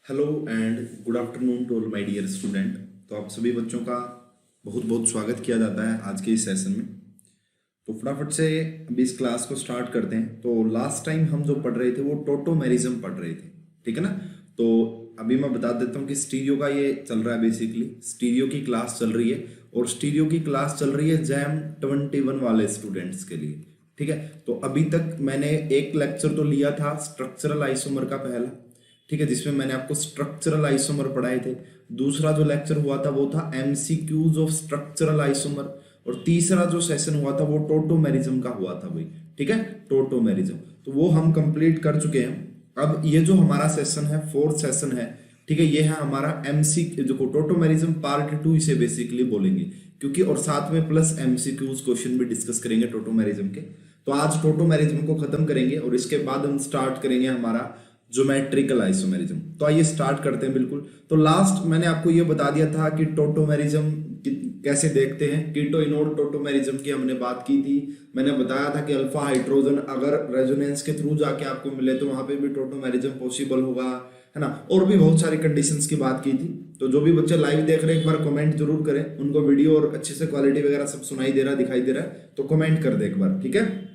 Hello and good afternoon to all my dear student. तो आप सभी बच्चों का बहुत बहुत स्वागत किया जाता है आज के इस सेशन में। तो फटाफट से अभी इस क्लास को स्टार्ट करते हैं। तो लास्ट टाइम हम जो पढ़ रहे थे वो टोटोमेरिज्म पढ़ रहे थे, ठीक है ना। तो अभी मैं बता देता हूँ कि स्टीरियो का ये चल रहा है, बेसिकली स्टीरियो की क्लास चल रही है और स्टीरियो की क्लास चल रही है जैम 21 वाले स्टूडेंट्स के लिए, ठीक है। तो अभी तक मैंने एक लेक्चर तो लिया था स्ट्रक्चरल आइसोमर का पहला, ठीक है, जिसमें मैंने आपको स्ट्रक्चरल आइसोमर पढ़ाए थे। दूसरा जो लेक्चर हुआ था वो था एमसीक्यूज ऑफ स्ट्रक्चरल आइसोमर और तीसरा जो सेशन हुआ था वो टोटोमेरिज्म का हुआ था भाई, ठीक है, टोटोमेरिज्म। तो वो हम कंप्लीट कर चुके हैं। अब ये जो हमारा सेशन है, फोर्थ सेशन है, ठीक है, ये है हमारा एमसी जो टोटोमेरिज्म पार्ट 2 इसे बेसिकली बोलेंगे, क्योंकि और साथ में प्लस एमसीक्यूज क्वेश्चन भी डिस्कस करेंगे टोटोमेरिज्म के। तो आज टोटोमेरिज्म को खत्म करेंगे और इसके बाद हम स्टार्ट करेंगे हमारा ज्योमेट्रिकल आइसोमेरिज्म। तो आइए स्टार्ट करते हैं। बिल्कुल, तो लास्ट मैंने आपको ये बता दिया था कि टोटोमेरिज्म कैसे देखते हैं। कीटो इनोड टोटोमेरिज्म की हमने बात की थी। मैंने बताया था कि अल्फा हाइड्रोजन अगर रेजोनेंस के थ्रू जाके आपको मिले तो वहां पे भी टोटोमेरिज्म पॉसिबल होगा, है ना। और भी बहुत सारी कंडीशंस की बात की थी। तो जो भी बच्चे लाइव देख रहे हैं एक बार कमेंट जरूर करें, उनको वीडियो और अच्छे से क्वालिटी वगैरह सब सुनाई दे रहा दिखाई दे रहा है तो कमेंट कर दे एक बार, ठीक है।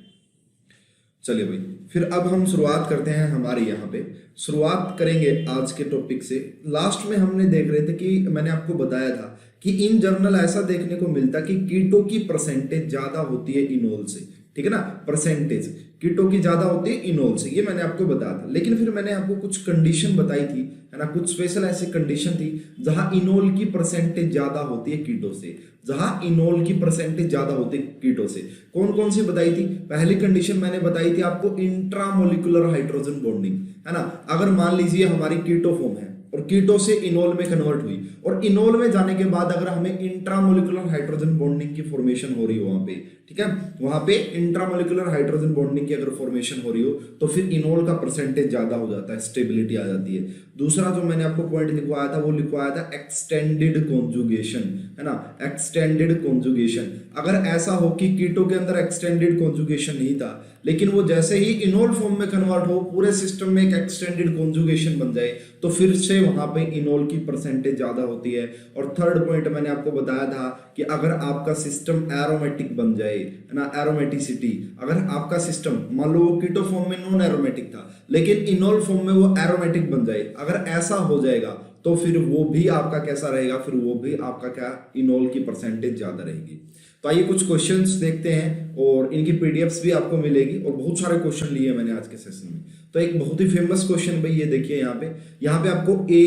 चलिए भाई, फिर अब हम शुरुआत करते हैं। हमारे यहाँ पे शुरुआत करेंगे आज के टॉपिक से। लास्ट में हमने देख रहे थे कि मैंने आपको बताया था कि इन जनरल ऐसा देखने को मिलता कि कीटो की परसेंटेज ज्यादा होती है इनोल से, ठीक है ना। परसेंटेज कीटो की ज्यादा होती है इनोल से, ये मैंने आपको बताया था। लेकिन फिर मैंने आपको कुछ कंडीशन बताई थी, है ना, कुछ स्पेशल ऐसी कंडीशन थी जहां इनोल की परसेंटेज ज्यादा होती है कीटो से, जहां इनोल की परसेंटेज ज्यादा होती है कीटो से। कौन कौन सी बताई थी? पहली कंडीशन मैंने बताई थी आपको इंट्रामोलिकुलर हाइड्रोजन बॉन्डिंग, है ना। अगर मान लीजिए हमारी कीटो फॉर्म है और कीटो से इनोल में कन्वर्ट हुई और इनोल में जाने के बाद अगर हमें इंट्रामोलिकुलर हाइड्रोजन बॉन्डिंग की फॉर्मेशन हो रही हो वहां पे, ठीक है, वहां पे इंट्रामोलिकुलर हाइड्रोजन बॉन्डिंग की अगर फॉर्मेशन हो रही हो तो फिर इनोल का परसेंटेज ज्यादा हो जाता है, स्टेबिलिटी आ जाती है। दूसरा जो मैंने आपको पॉइंट लिखवाया था वो लिखवाया था एक्सटेंडेड कॉन्जुगेशन, है ना, एक्सटेंडेड कॉन्जुगेशन। अगर ऐसा हो कि कीटो के अंदर एक्सटेंडेड कॉन्जुगेशन नहीं था लेकिन वो जैसे ही इनोल फॉर्म में कन्वर्ट हो पूरे सिस्टम में एक एक्सटेंडेड कॉन्जुगेशन बन जाए तो फिर से वहां पे इनोल की परसेंटेज ज्यादा होती है। और थर्ड पॉइंट मैंने आपको बताया था कि अगर आपका सिस्टम एरोमेटिक बन जाए, है ना, एरोमेटिसिटी, अगर आपका सिस्टम मान लो वो कीटो फॉर्म में नॉन एरोमेटिक था लेकिन इनोल फॉर्म में वो एरोमेटिक बन जाए, अगर ऐसा हो जाएगा तो फिर वो भी आपका कैसा रहेगा, फिर वो भी आपका क्या, इनोल की परसेंटेज ज्यादा रहेगी। तो आइए कुछ क्वेश्चंस देखते हैं और इनकी पीडीएफ्स भी आपको मिलेगी और बहुत सारे क्वेश्चन लिए मैंने आज के सेशन में। तो एक बहुत ही फेमस क्वेश्चन भाई ये देखिए, यहाँ पे आपको A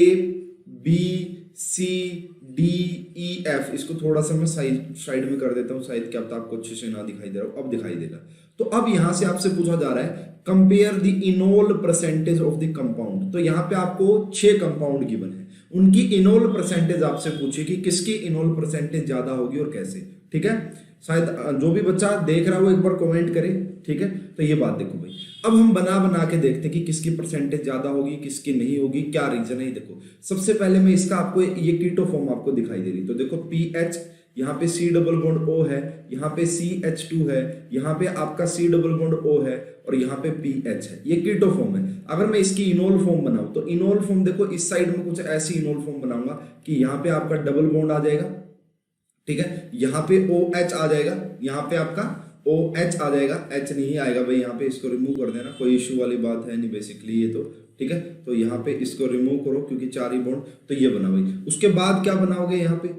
B C D E F, इसको थोड़ा सा मैं साइड में कर देता हूँ, शायद क्या पता आपको अच्छे से ना दिखाई दे रहा हो, अब दिखाई देगा। तो अब यहां से आपसे पूछा जा रहा है compare the enol percentage of the compound. तो यहाँ पे आपको 6 कंपाउंड गिवन है, उनकी इनोल परसेंटेज आपसे पूछे कि किसकी इनोल परसेंटेज ज्यादा होगी और कैसे, ठीक है। शायद जो भी बच्चा देख रहा है वो एक बार कमेंट करे, ठीक है। तो ये बात देखो भाई, अब हम बना बना के देखते हैं कि किसकी परसेंटेज ज्यादा होगी किसकी नहीं होगी, क्या रीजन है। देखो सबसे पहले मैं इसका आपको ये कीटो फॉर्म आपको दिखाई दे रही, तो देखो पीएच, यहाँ पे सी डबल बॉन्ड ओ है, यहाँ पे CH2 है, यहाँ पे आपका सी डबल बॉन्ड ओ है और यहाँ पे PH है, ये कीटो फॉर्म है। अगर मैं इसकी इनोल फॉर्म बनाऊं तो इनोल फॉर्म देखो इस साइड में कुछ ऐसी इनोल फॉर्म बनाऊंगा कि यहाँ पे आपका डबल बॉन्ड आ जाएगा, ठीक है, यहाँ पे OH आ जाएगा, यहाँ पे आपका OH आ जाएगा, H नहीं आएगा भाई, यहाँ पे इसको रिमूव कर देना, कोई इश्यू वाली बात है नहीं बेसिकली ये तो, ठीक है। तो यहाँ पे इसको रिमूव करो क्योंकि 4 ही बॉन्ड, तो ये बना भाई। उसके बाद क्या बनाओगे यहाँ पे,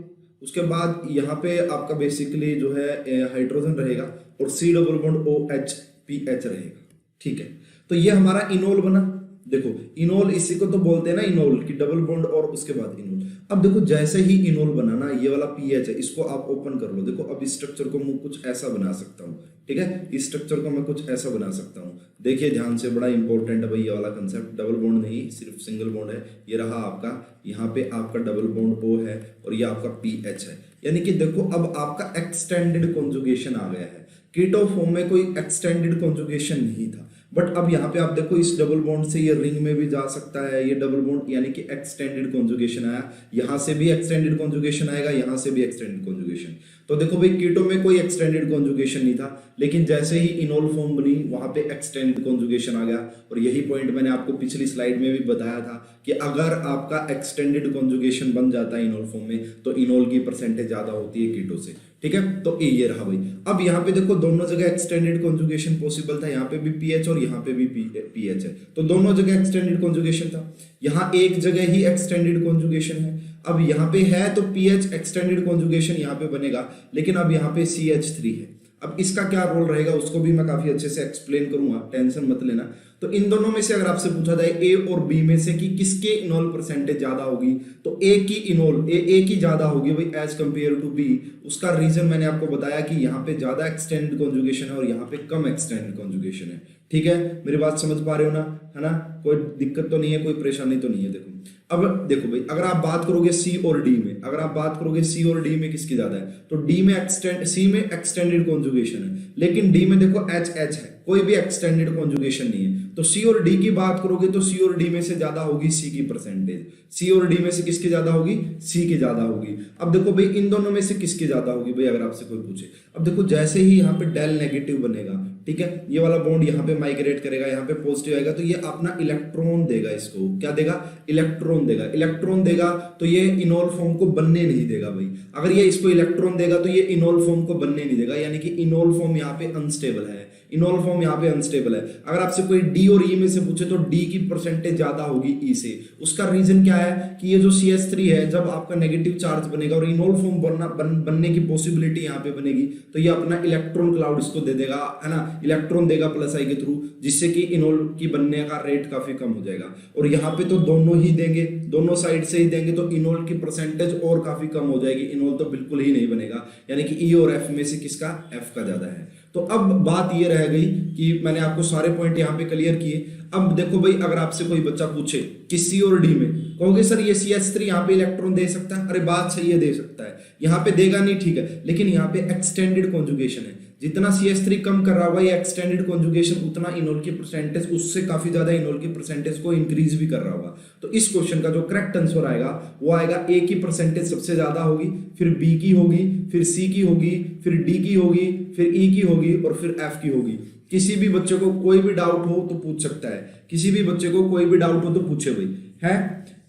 उसके बाद यहाँ पे आपका बेसिकली जो है हाइड्रोजन रहेगा और C double bond OH PH रहेगा, ठीक है। तो ये हमारा इनोल बना। देखो इनोल इसी को तो बोलते हैं ना इनोल की, डबल बॉन्ड और उसके बाद इनोल। अब देखो जैसे ही इनोल बना ना, ये वाला पीएच है, इसको आप ओपन कर लो। देखो अब इस स्ट्रक्चर को मैं कुछ ऐसा बना सकता हूँ, ठीक है, इस स्ट्रक्चर को मैं कुछ ऐसा बना सकता हूँ। देखिए ध्यान से, बड़ा इंपॉर्टेंट है भाई ये वाला कंसेप्ट, डबल बॉन्ड नहीं सिर्फ सिंगल बॉन्ड है। ये रहा आपका, यहाँ पे आपका डबल बॉन्ड ओ है और ये आपका पीएच है। यानी कि देखो अब आपका एक्सटेंडेड कॉन्जुगेशन आ गया है। कीटो फॉर्म में कोई एक्सटेंडेड कॉन्जुगेशन नहीं था। बट अब यहाँ पे आप देखो इस डबल बॉन्ड से ये रिंग में भी जा सकता है, ये डबल बॉन्ड यानी कि एक्सटेंडेड कॉन्जुगेशन आया, यहाँ से भी एक्सटेंडेड कॉन्जुगेशन आएगा, यहाँ से भी एक्सटेंडेड कॉन्जुगेशन। तो देखो भाई कीटो में कोई एक्सटेंडेड कॉन्जुगेशन नहीं था, लेकिन जैसे ही इनोल फॉर्म बनी वहां पे एक्सटेंडेड कॉन्जुगेशन आ गया। और यही पॉइंट मैंने आपको पिछली स्लाइड में भी बताया था कि अगर आपका एक्सटेंडेड कॉन्जुगेशन बन जाता है इनोल फॉर्म में तो इनोल की परसेंटेज ज्यादा होती है कीटो से। ठीक है, तो ये रहा भाई। अब यहाँ पे देखो दोनों जगह एक्सटेंडेड कॉन्जुगेशन पॉसिबल था, यहाँ पे भी पीएच और यहाँ पे भी पीएच है, तो दोनों जगह एक्सटेंडेड कॉन्जुगेशन था। यहाँ एक जगह ही एक्सटेंडेड कॉन्जुगेशन है, अब यहाँ पे है तो पीएच एक्सटेंडेड कॉन्जुगेशन यहाँ पे बनेगा, लेकिन अब यहाँ पे CH3 है। अब इसका क्या रोल रहेगा उसको भी मैं काफी अच्छे से एक्सप्लेन करूंगा, टेंशन मत लेना। तो इन दोनों में से अगर आपसे पूछा जाए ए और बी में से कि किसके इनोल परसेंटेज ज्यादा होगी, तो ए की इनोल ए की ज्यादा होगी भाई एज कंपेयर टू बी। उसका रीजन मैंने आपको बताया कि यहाँ पे ज्यादा एक्सटेंडेड कॉन्जुगेशन है और यहाँ पे कम एक्सटेंडेड कॉन्जुगेशन है। ठीक है, मेरी बात समझ पा रहे हो ना, है ना, कोई दिक्कत तो नहीं है, कोई परेशानी तो नहीं है। देखो अब देखो भाई, अगर आप बात करोगे सी और डी में, अगर आप बात करोगे सी और डी में किसकी ज्यादा है, तो डी में सी में एक्सटेंडेड कॉन्जुगेशन है, लेकिन डी में देखो एच है, कोई भी एक्सटेंडेड कॉन्जुगेशन नहीं है। तो सी और डी की बात करोगे तो सी और डी में से ज्यादा होगी सी की परसेंटेज, सी और डी में से किसकी ज्यादा होगी, सी की ज्यादा होगी। अब देखो भाई इन दोनों में से किसकी ज्यादा होगी भाई, अगर आपसे कोई पूछे। अब देखो जैसे ही यहाँ पे डेल नेगेटिव बनेगा, ठीक है, ये वाला बॉन्ड यहाँ पे माइग्रेट करेगा, यहाँ पे पॉजिटिव आएगा, तो ये अपना इलेक्ट्रॉन देगा, इसको क्या देगा, इलेक्ट्रॉन देगा। इलेक्ट्रॉन देगा तो ये इनोल फॉर्म को बनने नहीं देगा भाई, अगर ये इसको इलेक्ट्रॉन देगा तो ये इनोल फॉर्म को बनने नहीं देगा, यानी कि इनोल फॉर्म यहाँ पे अनस्टेबल है, इनोल फॉर्म यहाँ पे अनस्टेबल है। अगर आपसे कोई डी और ई में से पूछे तो डी की परसेंटेज ज्यादा होगी ई से। उसका रीजन क्या है कि ये जो CH3 है, जब आपका नेगेटिव चार्ज बनेगा और इनोल फॉर्म बनने की पॉसिबिलिटी यहाँ पे बनेगी, तो ये अपना इलेक्ट्रॉन क्लाउड इसको दे देगा, है ना, इलेक्ट्रॉन देगा प्लस आई के थ्रू, जिससे कि इनोल की बनने का रेट काफी कम हो जाएगा। और यहाँ पे तो दोनों ही देंगे, दोनों साइड से ही देंगे, तो इनोल की परसेंटेज और काफी कम हो जाएगी, इनोल तो बिल्कुल ही नहीं बनेगा, यानी कि ई और एफ में से किसका, एफ का ज्यादा है। तो अब बात ये रह गई कि मैंने आपको सारे पॉइंट यहाँ पे क्लियर किए। अब देखो भाई, अगर आपसे कोई बच्चा पूछे कि सी और डी में, कहोगे सर ये CH3 यहाँ पे इलेक्ट्रॉन दे सकता है, अरे बात सही है, दे सकता है, यहाँ पे देगा नहीं, ठीक है, लेकिन यहाँ पे एक्सटेंडेड कॉन्जुगेशन है, जितना CH3 कम कर रहा होगा ये एक्सटेंडेड कॉन्जुगेशन, उतना इनोल की परसेंटेज, उससे काफी ज्यादा इनोल की परसेंटेज को इंक्रीज भी कर रहा होगा। तो इस क्वेश्चन का जो करेक्ट आंसर आएगा वो आएगा ए की परसेंटेज सबसे ज्यादा होगी, फिर बी की होगी, फिर सी की होगी, फिर डी की होगी, फिर ई की होगी और फिर एफ की होगी। किसी भी बच्चे को कोई भी डाउट हो तो पूछ सकता है, किसी भी बच्चे को कोई भी डाउट हो तो पूछे भाई, है।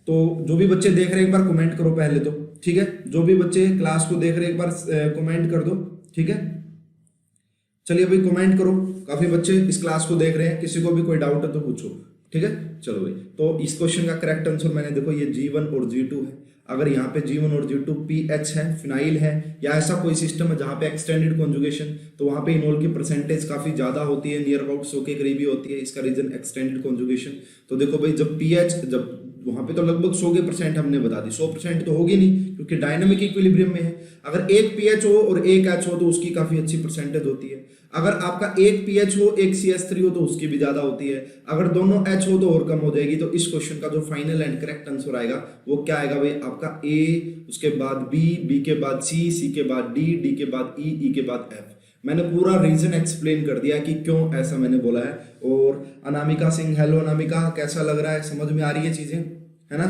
तो जो भी बच्चे देख रहे हैं एक बार कमेंट करो पहले तो, ठीक है, जो भी बच्चे क्लास को देख रहे हैं एक बार कमेंट कर दो, ठीक है। चलिए भाई कमेंट करो, काफी बच्चे इस क्लास को देख रहे हैं, किसी को भी कोई डाउट है तो पूछो, ठीक है। चलो भाई, तो इस क्वेश्चन का करेक्ट आंसर मैंने देखो ये G1 और G2 है। अगर यहाँ पे G1 और G2 पीएच है, फिनाइल है, या ऐसा कोई सिस्टम है जहाँ पे एक्सटेंडेड कॉन्जुगेशन, तो वहाँ पे इनोल की परसेंटेज काफी ज्यादा होती है, नियर अबाउट 100 के करीबी होती है। इसका रीजन एक्सटेंडेड कॉन्जुगेशन। तो देखो भाई, जब पीएच, जब वहां पे तो लगभग 100% हमने बता दी, 100% तो होगी नहीं क्योंकि डायनामिक इक्विलिब्रियम में है। अगर एक पीएच हो और एक एच हो तो उसकी काफी अच्छी परसेंटेज होती है। अगर आपका एक पीएच हो एक CH3 हो तो उसकी भी ज्यादा होती है। अगर दोनों एच हो तो और कम हो जाएगी। तो इस क्वेश्चन का जो फाइनल एंड करेक्ट आंसर आएगा वो क्या आएगा भाई, आपका ए, उसके बाद बी के बाद सी के बाद डी के बाद ई के बाद एफ। मैंने पूरा रीजन एक्सप्लेन कर दिया कि क्यों ऐसा मैंने बोला है। और अनामिका सिंह, हेलो अनामिका, कैसा लग रहा है, समझ में आ रही है चीजें, है ना।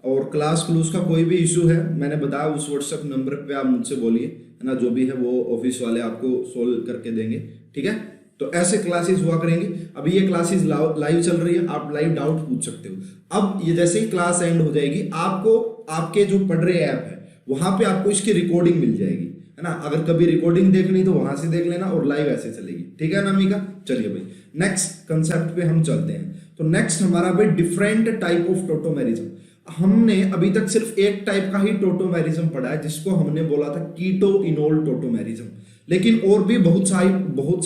और क्लास क्लूस का कोई भी इशू है मैंने बताया उस व्हाट्सएप नंबर पे आप मुझसे बोलिए, है ना, जो भी है वो ऑफिस वाले आपको सोल्व करके देंगे, ठीक है। तो ऐसे क्लासेस हुआ करेंगी। अभी ये क्लासेस लाइव चल रही है, आप लाइव डाउट पूछ सकते हो। अब ये जैसे ही क्लास एंड हो जाएगी, आपको आपके जो पढ़ रहे ऐप है वहां पे आपको इसकी रिकॉर्डिंग मिल जाएगी, है ना। अगर कभी रिकॉर्डिंग देखनी तो वहां से देख लेना, और लाइव ऐसे चलेगी, ठीक है अनामिका। चलिए भाई नेक्स्ट कंसेप्ट पे हम चलते हैं। तो नेक्स्ट हमारा भाई डिफरेंट टाइप ऑफ टोटोमेरिज्म। हमने अभी तक सिर्फ एक टाइप का ही टोटोमेरिज्म पढ़ा है जिसको हमने बोला था कीटो इनोल टोटोमेरिज्म, लेकिन और भी बहुत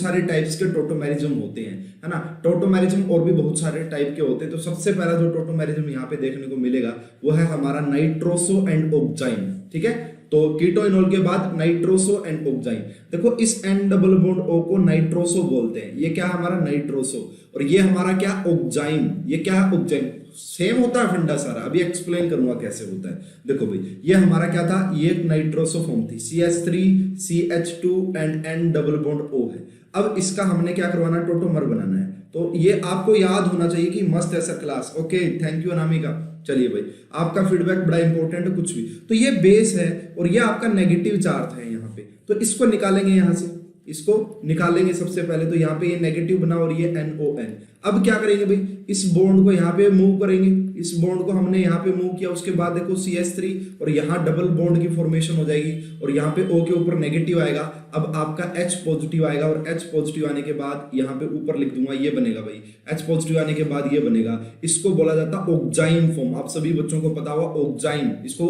सारे टाइप्स के टोटोमेरिज्म होते हैं, है ना। टोटोमेरिज्म और भी बहुत सारे टाइप के होते हैं। तो सबसे पहला जो टोटोमेरिज्म यहाँ पे देखने को मिलेगा वो है हमारा नाइट्रोसो एंड ऑक्जाइन, ठीक है। तो कीटोइनोल के बाद नाइट्रोसो एंड ऑक्साइन। देखो इस एन डबल बॉन्ड ओ को नाइट्रोसो बोलते हैं, ये क्या है हमारा नाइट्रोसो, और ये हमारा क्या ऑक्साइन, ये क्या है ऑक्साइन। सेम होता है फंडा सारा, अभी एक्सप्लेन करूंगा कैसे होता है। देखो भाई ये हमारा क्या था, ये एक नाइट्रोसो फॉर्म थी, CH3CH2 and N double bond O है। अब इसका हमने क्या करवाना है, टोटोमर बनाना है। तो ये आपको याद होना चाहिए कि मस्त ऐसा class. Okay thank you Anamika. चलिए भाई आपका फीडबैक बड़ा इंपॉर्टेंट है, कुछ भी तो ये बेस है और ये आपका नेगेटिव चार्ज है यहाँ पे, तो इसको निकालेंगे यहाँ से, इसको निकालेंगे सबसे पहले। तो यहाँ पे ये नेगेटिव बना और ये NON। अब क्या करेंगे भाई, इस बॉन्ड को यहाँ पे मूव करेंगे, इस बॉन्ड को हमने यहाँ पे मूव किया, उसके बाद देखो CH3 और यहाँ डबल बॉन्ड की फॉर्मेशन हो जाएगी और यहाँ पे O के ऊपर नेगेटिव आएगा। अब आपका H पॉजिटिव आएगा और H पॉजिटिव आने के बाद यहाँ पे ऊपर लिख दूंगा ये बनेगा भाई, H पॉजिटिव आने के बाद ये बनेगा। इसको बोला जाता है ऑक्साइन फॉर्म, आप सभी बच्चों को पता हुआ ऑक्साइन। इसको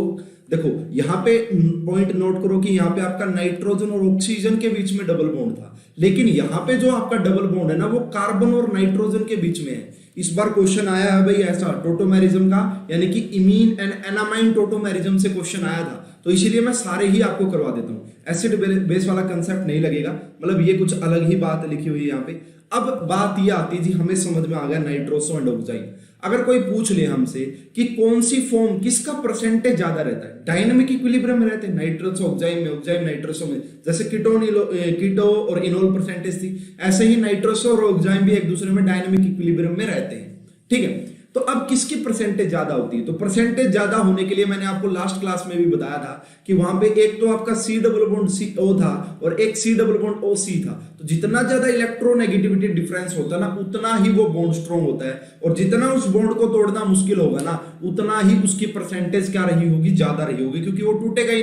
देखो यहाँ पे पॉइंट नोट करो कि यहाँ पे आपका नाइट्रोजन और ऑक्सीजन के बीच में डबल बॉन्ड था, लेकिन यहाँ पे जो आपका डबल बॉन्ड है ना वो कार्बन और नाइट्रोजन के बीच में है। इस बार क्वेश्चन आया है भाई ऐसा टोटोमेरिज्म का, यानी कि इमीन एंड एनामाइन टोटोमेरिज्म से क्वेश्चन आया था, तो इसीलिए मैं सारे ही आपको करवा देता हूँ। एसिड बेस वाला कंसेप्ट नहीं लगेगा, मतलब ये कुछ अलग ही बात लिखी हुई है यहाँ पे। अब बात ये आती है जी, हमें समझ में आ गया नाइट्रोसो एंड ऑक्साइन। अगर कोई पूछ ले हमसे कि कौन सी फॉर्म किसका परसेंटेज ज्यादा रहता है, डायनामिक इक्विलिब्रियम में रहते हैं नाइट्रोसो ऑक्साइन में, ऑक्साइन नाइट्रोसो में, जैसे कीटो और इनोल परसेंटेज थी, ऐसे ही नाइट्रोसो और ऑक्साइन भी एक दूसरे में डायनामिक इक्विलिब्रियम में रहते हैं। ठीक है, तो अब किसकी परसेंटेज ज्यादा होती है, तो परसेंटेज ज्यादा होने के लिए मैंने आपको लास्ट क्लास में भी बताया था कि वहां पे एक तो आपका C डबल बॉन्ड CO था और एक C डबल बॉन्ड OC था। तो जितना ज्यादा इलेक्ट्रोनेगेटिविटी डिफरेंस होता है ना उतना ही वो बॉन्ड स्ट्रॉन्ग होता है, और जितना उस बॉन्ड को तोड़ना मुश्किल होगा ना उतना ही उसकी परसेंटेज क्या रही होगी, ज्यादा रही होगी, क्योंकि वो टूटेगा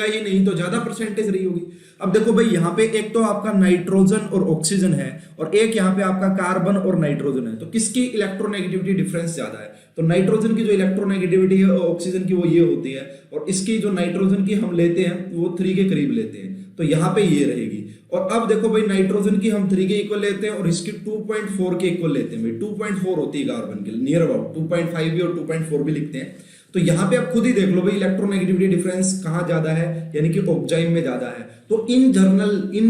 ही नहीं तो ज्यादा परसेंटेज रही होगी। अब देखो भाई यहाँ पे एक तो आपका नाइट्रोजन और ऑक्सीजन है और एक यहाँ पे आपका कार्बन और नाइट्रोजन है, तो किसकी इलेक्ट्रोनेगेटिविटी डिफरेंस ज्यादा है, तो नाइट्रोजन की जो इलेक्ट्रोनेगेटिविटी है ऑक्सीजन की वो ये होती है, और इसकी जो नाइट्रोजन की हम लेते हैं वो 3 के करीब लेते हैं, तो यहाँ पे ये रहेगी। और अब देखो भाई नाइट्रोजन की हम 3 के इक्वल लेते हैं और इसकी 2.4 के इक्वल लेते हैं भाई, 2.4 होती है कार्बन के नियर अबाउट, 2.5 भी और 2.4 भी लिखते हैं। तो यहाँ पे आप खुद ही देख लो भाई इलेक्ट्रोनेगेटिविटी डिफरेंस कहाँ ज्यादा है, यानी कि ऑक्साइन में ज्यादा है। तो इन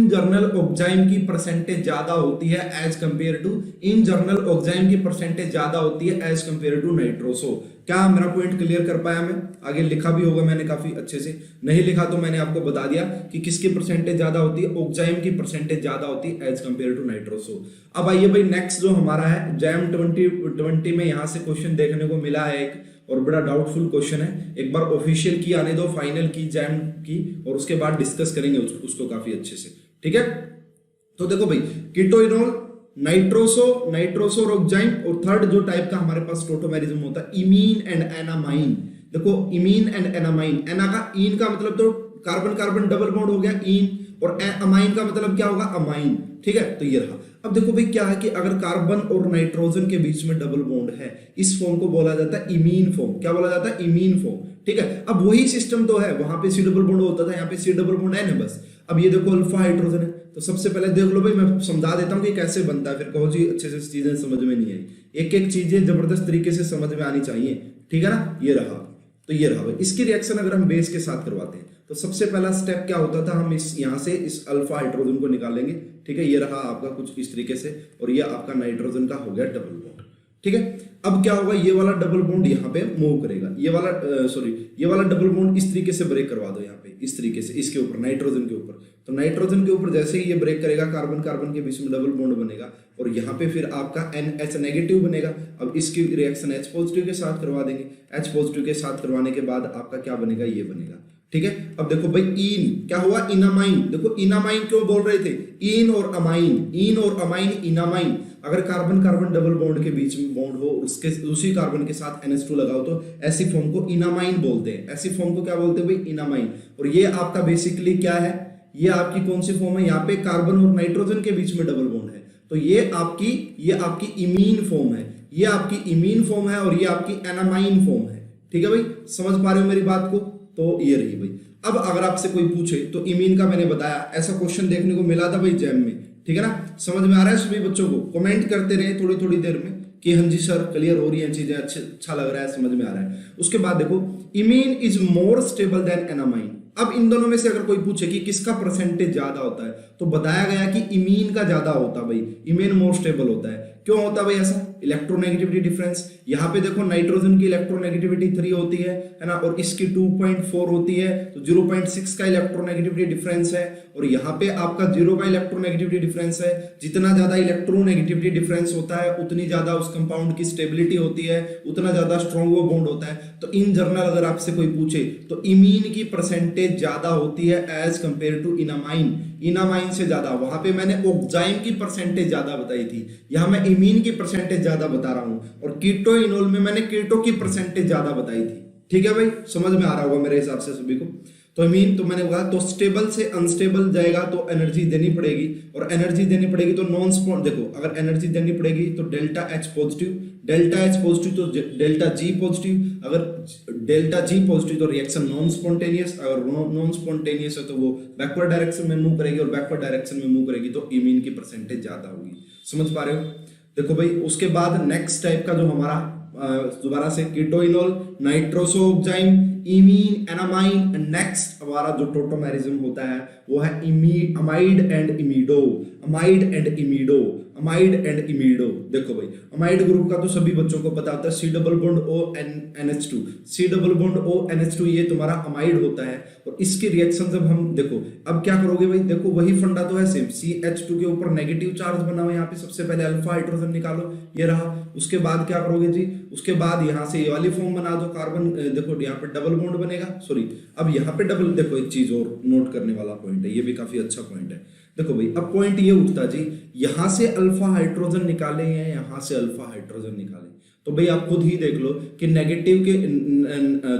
जर्नल ऑक्साइन की परसेंटेज ज्यादा होती है as compare to, in general oxime की परसेंटेज ज्यादा होती है एज कंपेयर टू नाइट्रोसो। क्या मेरा पॉइंट क्लियर कर पाया मैं? आगे लिखा भी होगा मैंने काफी अच्छे से, नहीं लिखा तो मैंने आपको बता दिया कि किसकी परसेंटेज ज्यादा होती है, ऑक्साइन की परसेंटेज ज्यादा होती है एज कंपेयर टू नाइट्रोसो। अब आइए भाई नेक्स्ट जो हमारा है जैम 2020 में यहाँ से क्वेश्चन देखने को मिला है एक, और बड़ा डाउटफुल क्वेश्चन है। एक बार ऑफिशियल की आने दो, फाइनल की जैम की, और उसके बाद डिस्कस करेंगे उसको काफी अच्छे से। ठीक है, तो देखो भाई कीटोइनोल, नाइट्रोसो और ऑक्साइन, और थर्ड जो टाइप का हमारे पास टोटोमेरिज्म होता है इमीन एंड एनामाइन। देखो इमीन एंड एनामाइन, एना का इन का मतलब तो कार्बन कार्बन डबल बॉन्ड हो गया इन, और अमाइन का मतलब क्या होगा अमाइन। ठीक है, तो ये रहा। अब देखो भाई क्या है कि अगर कार्बन और नाइट्रोजन के बीच में डबल बॉन्ड है, इस फॉर्म को बोला जाता है इमीन फॉर्म। क्या बोला जाता है? Imine form. ठीक है, अब वही सिस्टम तो है, वहां पे C डबल बॉन्ड होता था, यहाँ पे C डबल बॉन्ड है ना बस। अब ये देखो अल्फा हाइड्रोजन है, तो सबसे पहले देख लो भाई, मैं समझा देता हूँ कि कैसे बनता है, फिर कहो जी अच्छे से चीजें समझ में नहीं आई। एक एक चीजें जबरदस्त तरीके से समझ में आनी चाहिए। ठीक है ना, ये रहा। तो ये रहा भाई, इसकी रिएक्शन अगर हम बेस के साथ करवाते हैं तो सबसे पहला स्टेप क्या होता था, हम इस यहाँ से इस अल्फा हाइड्रोजन को निकालेंगे। ठीक है, ये रहा आपका कुछ इस तरीके से, और ये आपका नाइट्रोजन का हो गया डबल बॉन्ड। ठीक है, अब क्या होगा, ये वाला डबल बॉन्ड यहाँ पे मूव करेगा, ये वाला डबल बॉन्ड इस तरीके से ब्रेक करवा दो यहाँ पे, इस तरीके से इसके ऊपर नाइट्रोजन के ऊपर। तो नाइट्रोजन के ऊपर जैसे ही ये ब्रेक करेगा, कार्बन कार्बन के बीच में डबल बॉन्ड बनेगा, और यहाँ पे फिर आपका NH नेगेटिव बनेगा। अब इसकी रिएक्शन H पॉजिटिव के साथ करवा देंगे, H पॉजिटिव के साथ करवाने के बाद आपका क्या बनेगा, ये बनेगा। ठीक है, अब देखो भाई इन क्या हुआ, इनामाइन। देखो इनामाइन क्यों बोल रहे थे, इन और अमाइन इनामाइन। अगर कार्बन कार्बन डबल बॉन्ड के बीच में बॉन्ड हो, उसके उसी कार्बन के साथ NH2 लगाओ, तो ऐसी फॉर्म को इनामाइन बोलते हैं। ऐसी फॉर्म को क्या बोलते हैं भाई, इनामाइन। और ये आपका बेसिकली क्या है, ये आपकी कौन सी फॉर्म है, यहाँ पे कार्बन और नाइट्रोजन के बीच में डबल बॉन्ड है, तो ये आपकी इमीन फॉर्म है, ये आपकी इमीन फॉर्म है, और ये आपकी एनामाइन फॉर्म है। ठीक है भाई, समझ पा रहे हो मेरी बात को? तो ये रही भाई। अब अगर आपसे कोई पूछे तो इमीन का मैंने बताया, ऐसा क्वेश्चन देखने को मिला था भाई जैम में। ठीक है ना, समझ में आ रहा है सभी बच्चों को? कमेंट करते रहे थोड़ी थोड़ी देर में कि हाँ जी सर क्लियर हो रही है चीजें, अच्छा लग रहा है, समझ में आ रहा है। उसके बाद देखो imine is more stable than enamine. अब इन दोनों में से अगर कोई पूछे कि किसका परसेंटेज ज्यादा होता है, तो बताया गया कि इमीन का ज्यादा होता है भाई, इमीन मोर स्टेबल होता है। क्यों होता है भाई ऐसा? इलेक्ट्रोनेगेटिविटी डिफरेंस, यहाँ पे देखो नाइट्रोजन की इलेक्ट्रोनेगेटिविटी 3 होती है ना, और इसकी 2.4 होती है, तो 0.6 का इलेक्ट्रोनेगेटिविटी डिफरेंस है, और यहाँ पे आपका 0 का इलेक्ट्रोनेगेटिविटी डिफरेंस है। जितना ज्यादा इलेक्ट्रोनेगेटिविटी डिफरेंस होता है उतनी ज्यादा उस कंपाउंड की स्टेबिलिटी होती है, उतना ज्यादा स्ट्रॉन्ग वो बॉन्ड होता है। तो इन जनरल अगर आपसे कोई पूछे तो इमीन की परसेंटेज ज्यादा होती है एज कंपेयर टू इनामाइन, इनामाइन से ज्यादा। वहां पे मैंने ऑक्जाइम की परसेंटेज ज्यादा बताई थी, यहां मैं इमीन की परसेंटेज ज्यादा बता रहा हूं, और कीटो इनोल में मैंने कीटो की परसेंटेज ज्यादा बताई थी। ठीक है भाई, समझ में आ रहा होगा मेरे हिसाब से सभी को। तो इमीन तो मैंने कहा, तो स्टेबल से अनस्टेबल जाएगा तो एनर्जी देनी पड़ेगी, और एनर्जी देनी पड़ेगी तो नॉन स्पॉन, देखो अगर एनर्जी देनी पड़ेगी तो delta H positive, delta H positive तो डेल्टा जी पॉजिटिव, अगर डेल्टा जी पॉजिटिव तो रिएक्शन नॉन स्पॉन्टेनियस, अगर नॉन स्पॉन्टेनियस है तो वो बैकवर्ड डायरेक्शन में मूव करेगी, और बैकवर्ड डायरेक्शन में मूव करेगी तो इमीन की परसेंटेज ज्यादा होगी। समझ पा रहे हो? देखो भाई, उसके बाद नेक्स्ट टाइप का जो हमारा दोबारा से ketoenol, nitroso oxime, imine, enamine, next हमारा जो टोटोमेरिज्म होता है वो है amide and imido, amide and imido, amide and imido. देखो भाई, अमाइड ग्रुप का तो सभी बच्चों को पता होता है, C double bond O NH2, C double bond O NH2 ये तुम्हारा अमाइड होता है, और इसकी रिएक्शन जब हम देखो, अब क्या करोगे भाई, देखो वही फंडा तो है सेम, CH2 के ऊपर नेगेटिव चार्ज बना हुआ है, यहाँ पे सबसे पहले अल्फा हाइड्रोजन निकालो, ये रहा। उसके बाद क्या करोगे जी, उसके बाद यहाँ से ये वाली फॉर्म बना दो, कार्बन, देखो यहाँ पे डबल बॉन्ड बनेगा, सॉरी अब यहाँ पे डबल, देखो एक चीज और नोट करने वाला पॉइंट है, ये भी काफी अच्छा पॉइंट है। देखो भाई, अब पॉइंट ये उठता जी, यहां से अल्फा हाइड्रोजन निकाले या यहां से अल्फा हाइड्रोजन निकाले, तो भाई आप खुद ही देख लो कि नेगेटिव के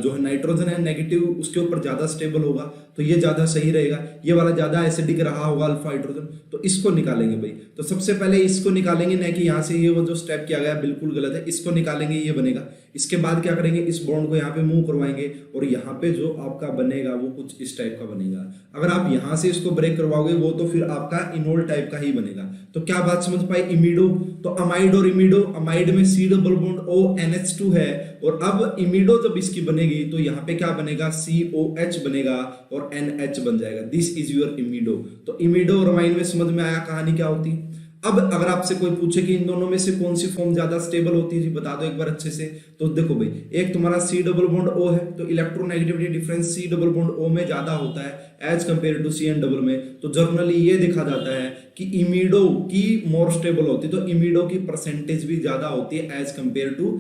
जो है नाइट्रोजन है नेगेटिव, उसके ऊपर ज्यादा स्टेबल होगा, तो ये ज्यादा सही रहेगा, ये वाला ज्यादा एसिडिक रहा होगा अल्फा हाइड्रोजन, तो इसको निकालेंगे भाई। तो सबसे पहले इसको निकालेंगे, नहीं कि यहाँ से ये वो जो स्टेप किया गया बिल्कुल गलत है, इसको निकालेंगे, ये बनेगा। इसके बाद क्या करेंगे, इस बॉन्ड को यहाँ पे मूव करवाएंगे, और यहाँ पे जो आपका बनेगा वो कुछ इस टाइप का बनेगा। अगर आप यहाँ से इसको ब्रेक करवाओगे वो तो फिर आपका इनोल टाइप का ही बनेगा। तो क्या बात समझ पाए? इमीडो, तो अमाइड और इमीडो, अमाइड में सी डबल बॉन्ड O NH2 है, और अब इमीडो जब इसकी बनेगी तो यहाँ पे क्या बनेगा, COH बनेगा और NH बन जाएगा। This is your imido. तो इमीडो और अमाइन में समझ में आया कहानी क्या होती। अब अगर आपसे कोई पूछे कि इन दोनों में से कौन सी फॉर्म ज्यादा स्टेबल होती है, जी बता दो एक बार अच्छे से। तो देखो भाई, एक तुम्हारा सी डबल बॉन्ड O है, तो electronegativity difference C double bond O में ज्यादा होता है as compare to CN double में। तो जर्नली ये देखा जाता है कि इमीडो की मोर स्टेबल होती है, तो इमीडो की परसेंटेज भी ज्यादा होती है एज कंपेयर टू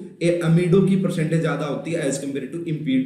अमीडो की परसेंटेज ज्यादा होती है एज कंपेयर टू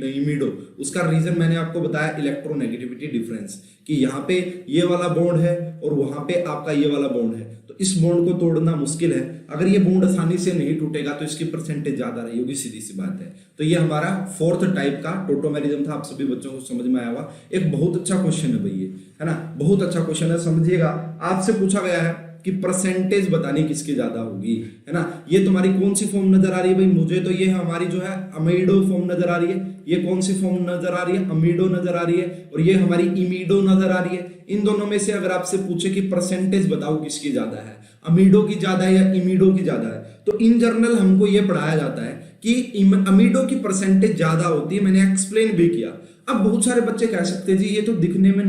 इमीडो। उसका रीजन मैंने आपको बताया, इलेक्ट्रोनेगेटिविटी डिफरेंस, कि यहाँ पे ये वाला बॉन्ड है और वहां पे आपका ये वाला बॉन्ड है, तो इस बॉन्ड को तोड़ना मुश्किल है। अगर ये बॉन्ड आसानी से नहीं टूटेगा तो इसकी परसेंटेज ज्यादा रही होगी, सीधी सी बात है। तो ये हमारा फोर्थ टाइप का टोटोमेरिज्म था, आप सभी बच्चों को समझ में आया हुआ। एक बहुत अच्छा क्वेश्चन है भाई ये, है ना, बहुत अच्छा क्वेश्चन है, समझिएगा। आपसे पूछा गया है कि परसेंटेज बतानी किसकी ज्यादा होगी, है ना। ये तुम्हारी कौन सी फॉर्म नजर आ रही है भाई? मुझे तो ये हमारी जो है अमीडो फॉर्म नजर आ रही है। ये कौन सी फॉर्म नजर आ रही है? अमीडो नजर आ रही है, और ये हमारी इमीडो नजर आ रही है। इन दोनों में से अगर आपसे पूछे कि परसेंटेज बताओ किसकी ज्यादा है, अमीडो की ज्यादा है या इमीडो की ज्यादा है, तो इन जनरल हमको ये पढ़ाया जाता है कि अमीडो की परसेंटेज ज्यादा होती है। मैंने एक्सप्लेन भी किया। अब बहुत सारे बच्चे कह सकते हैं जी ये तो दिखने में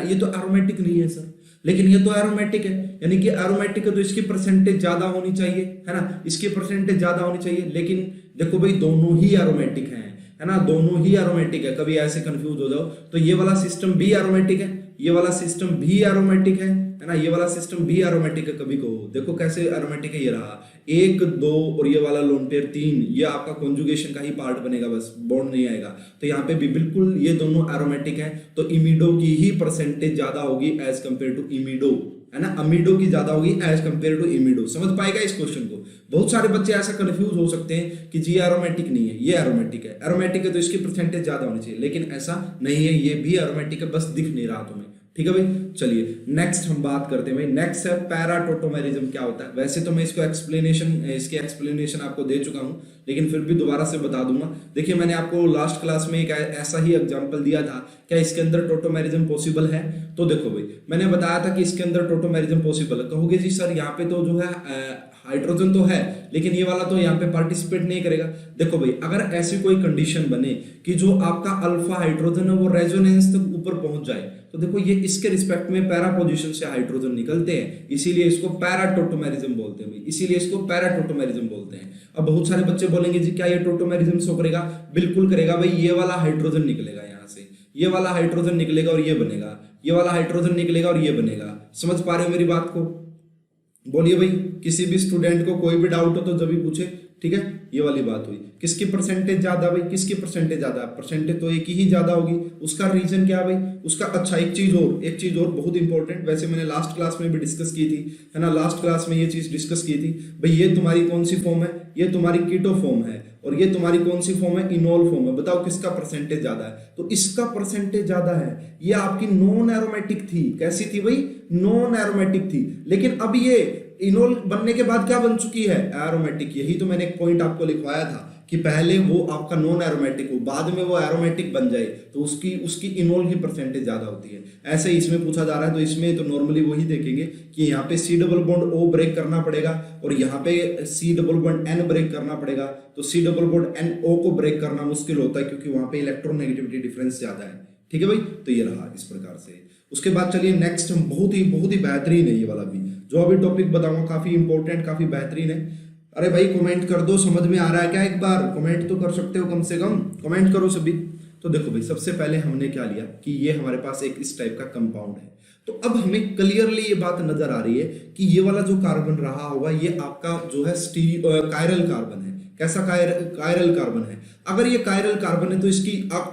ये तो एरोमेटिक नहीं है सर, लेकिन ये तो एरोमेटिक है, यानी कि एरोमेटिक है तो इसकी परसेंटेज ज्यादा होनी चाहिए, है ना, इसकी परसेंटेज ज्यादा होनी चाहिए। लेकिन देखो भाई, दोनों ही एरोमेटिक है ना, दोनों ही एरोमेटिक है। कभी ऐसे कंफ्यूज हो जाओ तो ये वाला सिस्टम भी एरोमेटिक है, ये वाला सिस्टम भी एरोमेटिक है ना, ये वाला सिस्टम भी एरोमेटिक है। कभी को देखो कैसे एरोमेटिक है, ये रहा 1 2 और ये वाला लोन पेयर 3, ये आपका कॉन्जुगेशन का ही पार्ट बनेगा, बस बॉन्ड नहीं आएगा। तो यहाँ पे भी बिल्कुल ये दोनों एरोमेटिक है, तो इमीडो की ही परसेंटेज ज्यादा होगी एज कंपेयर टू इमीडो, है ना, अमीडो की ज्यादा होगी एज कंपेयर टू इमीडो। समझ पाएगा इस क्वेश्चन को? बहुत सारे बच्चे ऐसा कंफ्यूज हो सकते हैं कि जी एरोमेटिक नहीं है, ये एरोमेटिक है, एरोमेटिक है तो इसकी परसेंटेज ज्यादा होनी चाहिए, लेकिन ऐसा नहीं है, ये भी एरोमेटिक है, बस दिख नहीं रहा तुम्हें। ठीक है भाई। चलिए नेक्स्ट हम बात करते हैं भाई, नेक्स्ट है पैराटोटोमेरिज्म क्या होता है। वैसे तो मैं इसकी एक्सप्लेनेशन आपको दे चुका हूं, लेकिन फिर भी दोबारा से बता दूंगा। देखिए मैंने आपको लास्ट क्लास में एक ऐसा ही एग्जांपल दिया था, क्या इसके अंदर टोटोमेरिज्म पॉसिबल है। तो देखो भाई मैंने बताया था कि इसके अंदर टोटोमेरिज्म पॉसिबल है। कहोगे जी सर यहाँ पे तो जो है हाइड्रोजन तो है, लेकिन ये वाला तो यहाँ पे पार्टिसिपेट नहीं करेगा। देखो भाई अगर ऐसी कोई कंडीशन बने कि जो आपका अल्फा हाइड्रोजन है वो रेजोनेंस तक ऊपर पहुंच जाए, तो देखो ये इसके रिस्पेक्ट में पैरा पोजीशन से हाइड्रोजन निकलते हैं, इसीलिए इसको पैराटोटोमेरिज्म बोलते हैं भाई, इसीलिए इसको पैराटोटोमेरिज्म बोलते हैं। अब बहुत सारे बच्चे बोलेंगे जी क्या ये टोटोमेरिज्म शो करेगा? बिल्कुल करेगा भाई। ये वाला हाइड्रोजन निकलेगा यहाँ से, ये वाला हाइड्रोजन निकलेगा और ये बनेगा, ये वाला हाइड्रोजन निकलेगा और ये बनेगा। समझ पा रहे हो मेरी बात को? बोलिए भाई, किसी भी स्टूडेंट को कोई भी डाउट हो तो जब भी पूछे, ठीक है। ये वाली बात हुई। किसकी परसेंटेज ज्यादा भाई? किसकी परसेंटेज ज्यादा? परसेंटेज तो एक ही ज्यादा होगी। उसका रीजन क्या भाई? उसका अच्छा एक चीज और बहुत इंपॉर्टेंट, वैसे मैंने लास्ट क्लास में भी डिस्कस की थी, है ना। लास्ट क्लास में ये चीज डिस्कस की थी भाई, ये तुम्हारी कौन सी फॉर्म है? ये तुम्हारी कीटो फॉर्म है, और ये तुम्हारी कौन सी फॉर्म है? इनोल फॉर्म है। बताओ किसका परसेंटेज ज्यादा है? तो इसका परसेंटेज ज्यादा है। ये आपकी नॉन एरोमेटिक थी। कैसी थी भाई? नॉन एरोमेटिक थी। लेकिन अब ये इनोल बनने के बाद क्या बन चुकी है? एरोमेटिक। यही तो मैंने एक पॉइंट आपको लिखवाया था कि पहले वो आपका नॉन एरोमेटिक हो, बाद में वो एरोमेटिक बन जाए, तो उसकी इनोल की परसेंटेज ज्यादा होती है। ऐसे इसमें पूछा जा रहा है, तो इसमें तो नॉर्मली वही देखेंगे कि यहाँ पे C double bond O break करना पड़ेगा, और यहाँ पे C double bond N break करना पड़ेगा। तो C double bond N O को ब्रेक करना मुश्किल होता है, क्योंकि वहां पे इलेक्ट्रोनेगेटिविटी डिफरेंस ज्यादा है। ठीक है भाई, तो ये रहा इस प्रकार से। उसके बाद चलिए नेक्स्ट, हम बहुत ही बेहतरीन है ये वाला भी, जो अभी टॉपिक बताऊंगा काफी इंपॉर्टेंट, काफी बेहतरीन है। अरे भाई कमेंट कर दो, समझ में आ रहा है क्या? एक बार कमेंट तो कर सकते हो, कम से कम कमेंट करो सभी। तो देखो भाई सबसे पहले हमने क्या लिया कि ये हमारे पास एक इस टाइप का कंपाउंड है। तो अब हमें क्लियरली ये बात नजर आ रही है कि ये वाला जो कार्बन रहा होगा ये आपका जो है कायरल कार्बन है। कैसा कायरल कार्बन है? अगर ये कायरल कार्बन है तो इसकी अब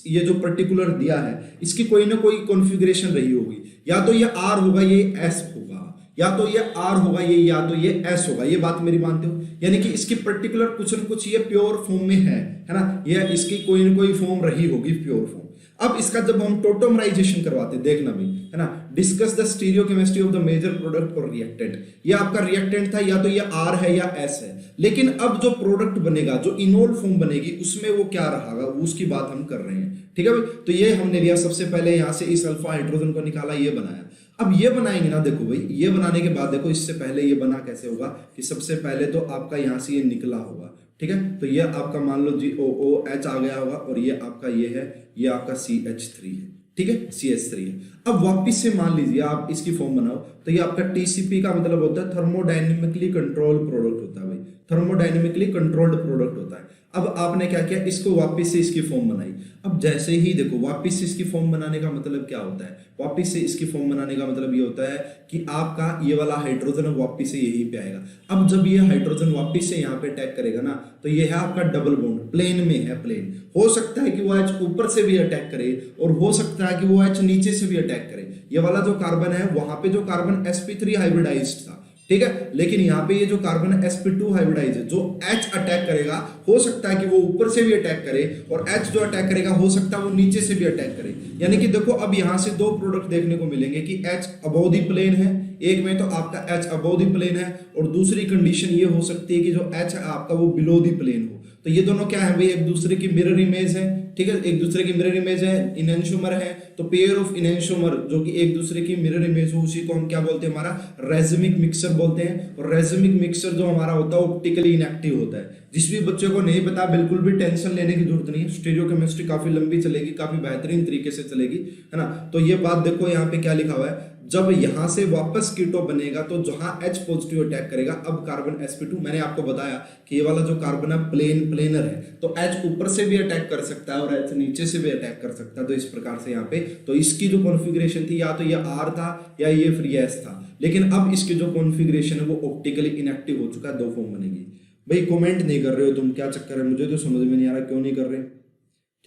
ये जो पर्टिकुलर दिया है इसकी कोई ना कोई कॉन्फ़िगरेशन रही होगी, या तो ये R होगा, ये S होगा, या तो ये R होगा ये, या तो ये S होगा। ये बात मेरी मानते हो? यानी कि इसकी पर्टिकुलर कुछ न कुछ ये प्योर फॉर्म में है ना। ये इसकी कोई ना कोई फॉर्म रही होगी, प्योर फॉर्म। अब इसका जब हम टोटोमराइजेशन करवाते हैं, देखना भी है ना, discuss the stereochemistry of the major product और रिएक्टेंट। ये आपका रिएक्टेंट था, या तो ये R है या S है। लेकिन अब जो प्रोडक्ट बनेगा, जो इनोल फॉर्म बनेगी, उसमें वो क्या रहेगा, उसकी बात हम कर रहे हैं। ठीक है भाई, तो ये हमने लिया सबसे पहले, यहां से इस अल्फा हाइड्रोजन को निकाला, ये बनाया। अब ये बनाएंगे ना, देखो भाई ये बनाने के बाद देखो इससे पहले ये बना कैसे होगा कि सबसे पहले तो आपका यहां से ये निकला होगा। ठीक है, तो ये आपका मान लो जी OOH आ गया होगा, और ये आपका ये है, ये आपका CH3 है। ठीक है, CH3 है। अब वापिस से मान लीजिए आप इसकी फॉर्म बनाओ, तो ये आपका TCP का मतलब होता है थर्मोडायनेमिकली कंट्रोल प्रोडक्ट होता है भाई, थर्मोडायनेमिकली कंट्रोल्ड प्रोडक्ट होता है। अब आपने क्या किया, इसको वापस से इसकी फॉर्म बनाई। अब जैसे ही देखो वापस से इसकी फॉर्म बनाने का मतलब क्या होता है? वापस से इसकी फॉर्म बनाने का मतलब ये होता है कि आपका ये वाला हाइड्रोजन वापस से यहीं पे आएगा। अब जब ये हाइड्रोजन वापस से यहाँ पे अटैक करेगा ना, तो ये है आपका डबल बॉन्ड, प्लेन में है, प्लेन। हो सकता है कि वो H ऊपर से भी अटैक करे, और हो सकता है कि वो H नीचे से भी अटैक करे। ये वाला जो कार्बन है, वहां पे जो कार्बन sp3 हाइब्रिडाइज्ड था, ठीक है, लेकिन यहाँ पे ये जो कार्बन है sp2 हाइब्रिडाइज है। जो H अटैक करेगा हो सकता है कि वो ऊपर से भी अटैक करे, और H जो अटैक करेगा हो सकता है वो नीचे से भी अटैक करे। यानी कि देखो अब यहाँ से दो प्रोडक्ट देखने को मिलेंगे कि H अबव द प्लेन है, एक में तो आपका H अबव द प्लेन है, और दूसरी कंडीशन ये हो सकती है कि जो H है आपका वो बिलो द प्लेन हो। तो ये दोनों क्या है भाई, एक दूसरे की मिरर इमेज है। ठीक है, एक दूसरे की मिरर इमेज है, इनएंशोमर है। तो पेयर ऑफ इनएंशोमर जो कि एक दूसरे की मिरर इमेज हो, उसी को हम क्या बोलते हैं, हमारा रेजमिक मिक्सचर बोलते हैं। और रेजमिक मिक्सचर जो हमारा होता है ऑप्टिकली इनएक्टिव होता है। जिस भी बच्चे को नहीं पता, बिल्कुल भी टेंशन लेने की जरूरत नहीं है। स्टीरियोकेमिस्ट्री काफी लंबी चलेगी, काफी बेहतरीन तरीके से चलेगी, है ना। तो ये बात देखो यहाँ पे क्या लिखा हुआ है, जब यहां से वापस कीटो बनेगा तो जहां H पॉजिटिव अटैक करेगा, अब कार्बन sp2, मैंने आपको बताया कि ये वाला जो कार्बन है प्लेनर है, तो H ऊपर से भी अटैक कर सकता है और H नीचे से भी अटैक कर सकता है। तो इस प्रकार से यहाँ पे तो इसकी जो कॉन्फ़िगरेशन थी, या तो ये R था या ये फ्री S था, लेकिन अब इसकी जो कॉन्फ़िगरेशन है वो ऑप्टिकली इनएक्टिव हो चुका है, दो फॉर्म बनेगी। भाई कमेंट नहीं कर रहे हो तुम, क्या चक्कर है? मुझे तो समझ में नहीं आ रहा क्यों नहीं कर रहे।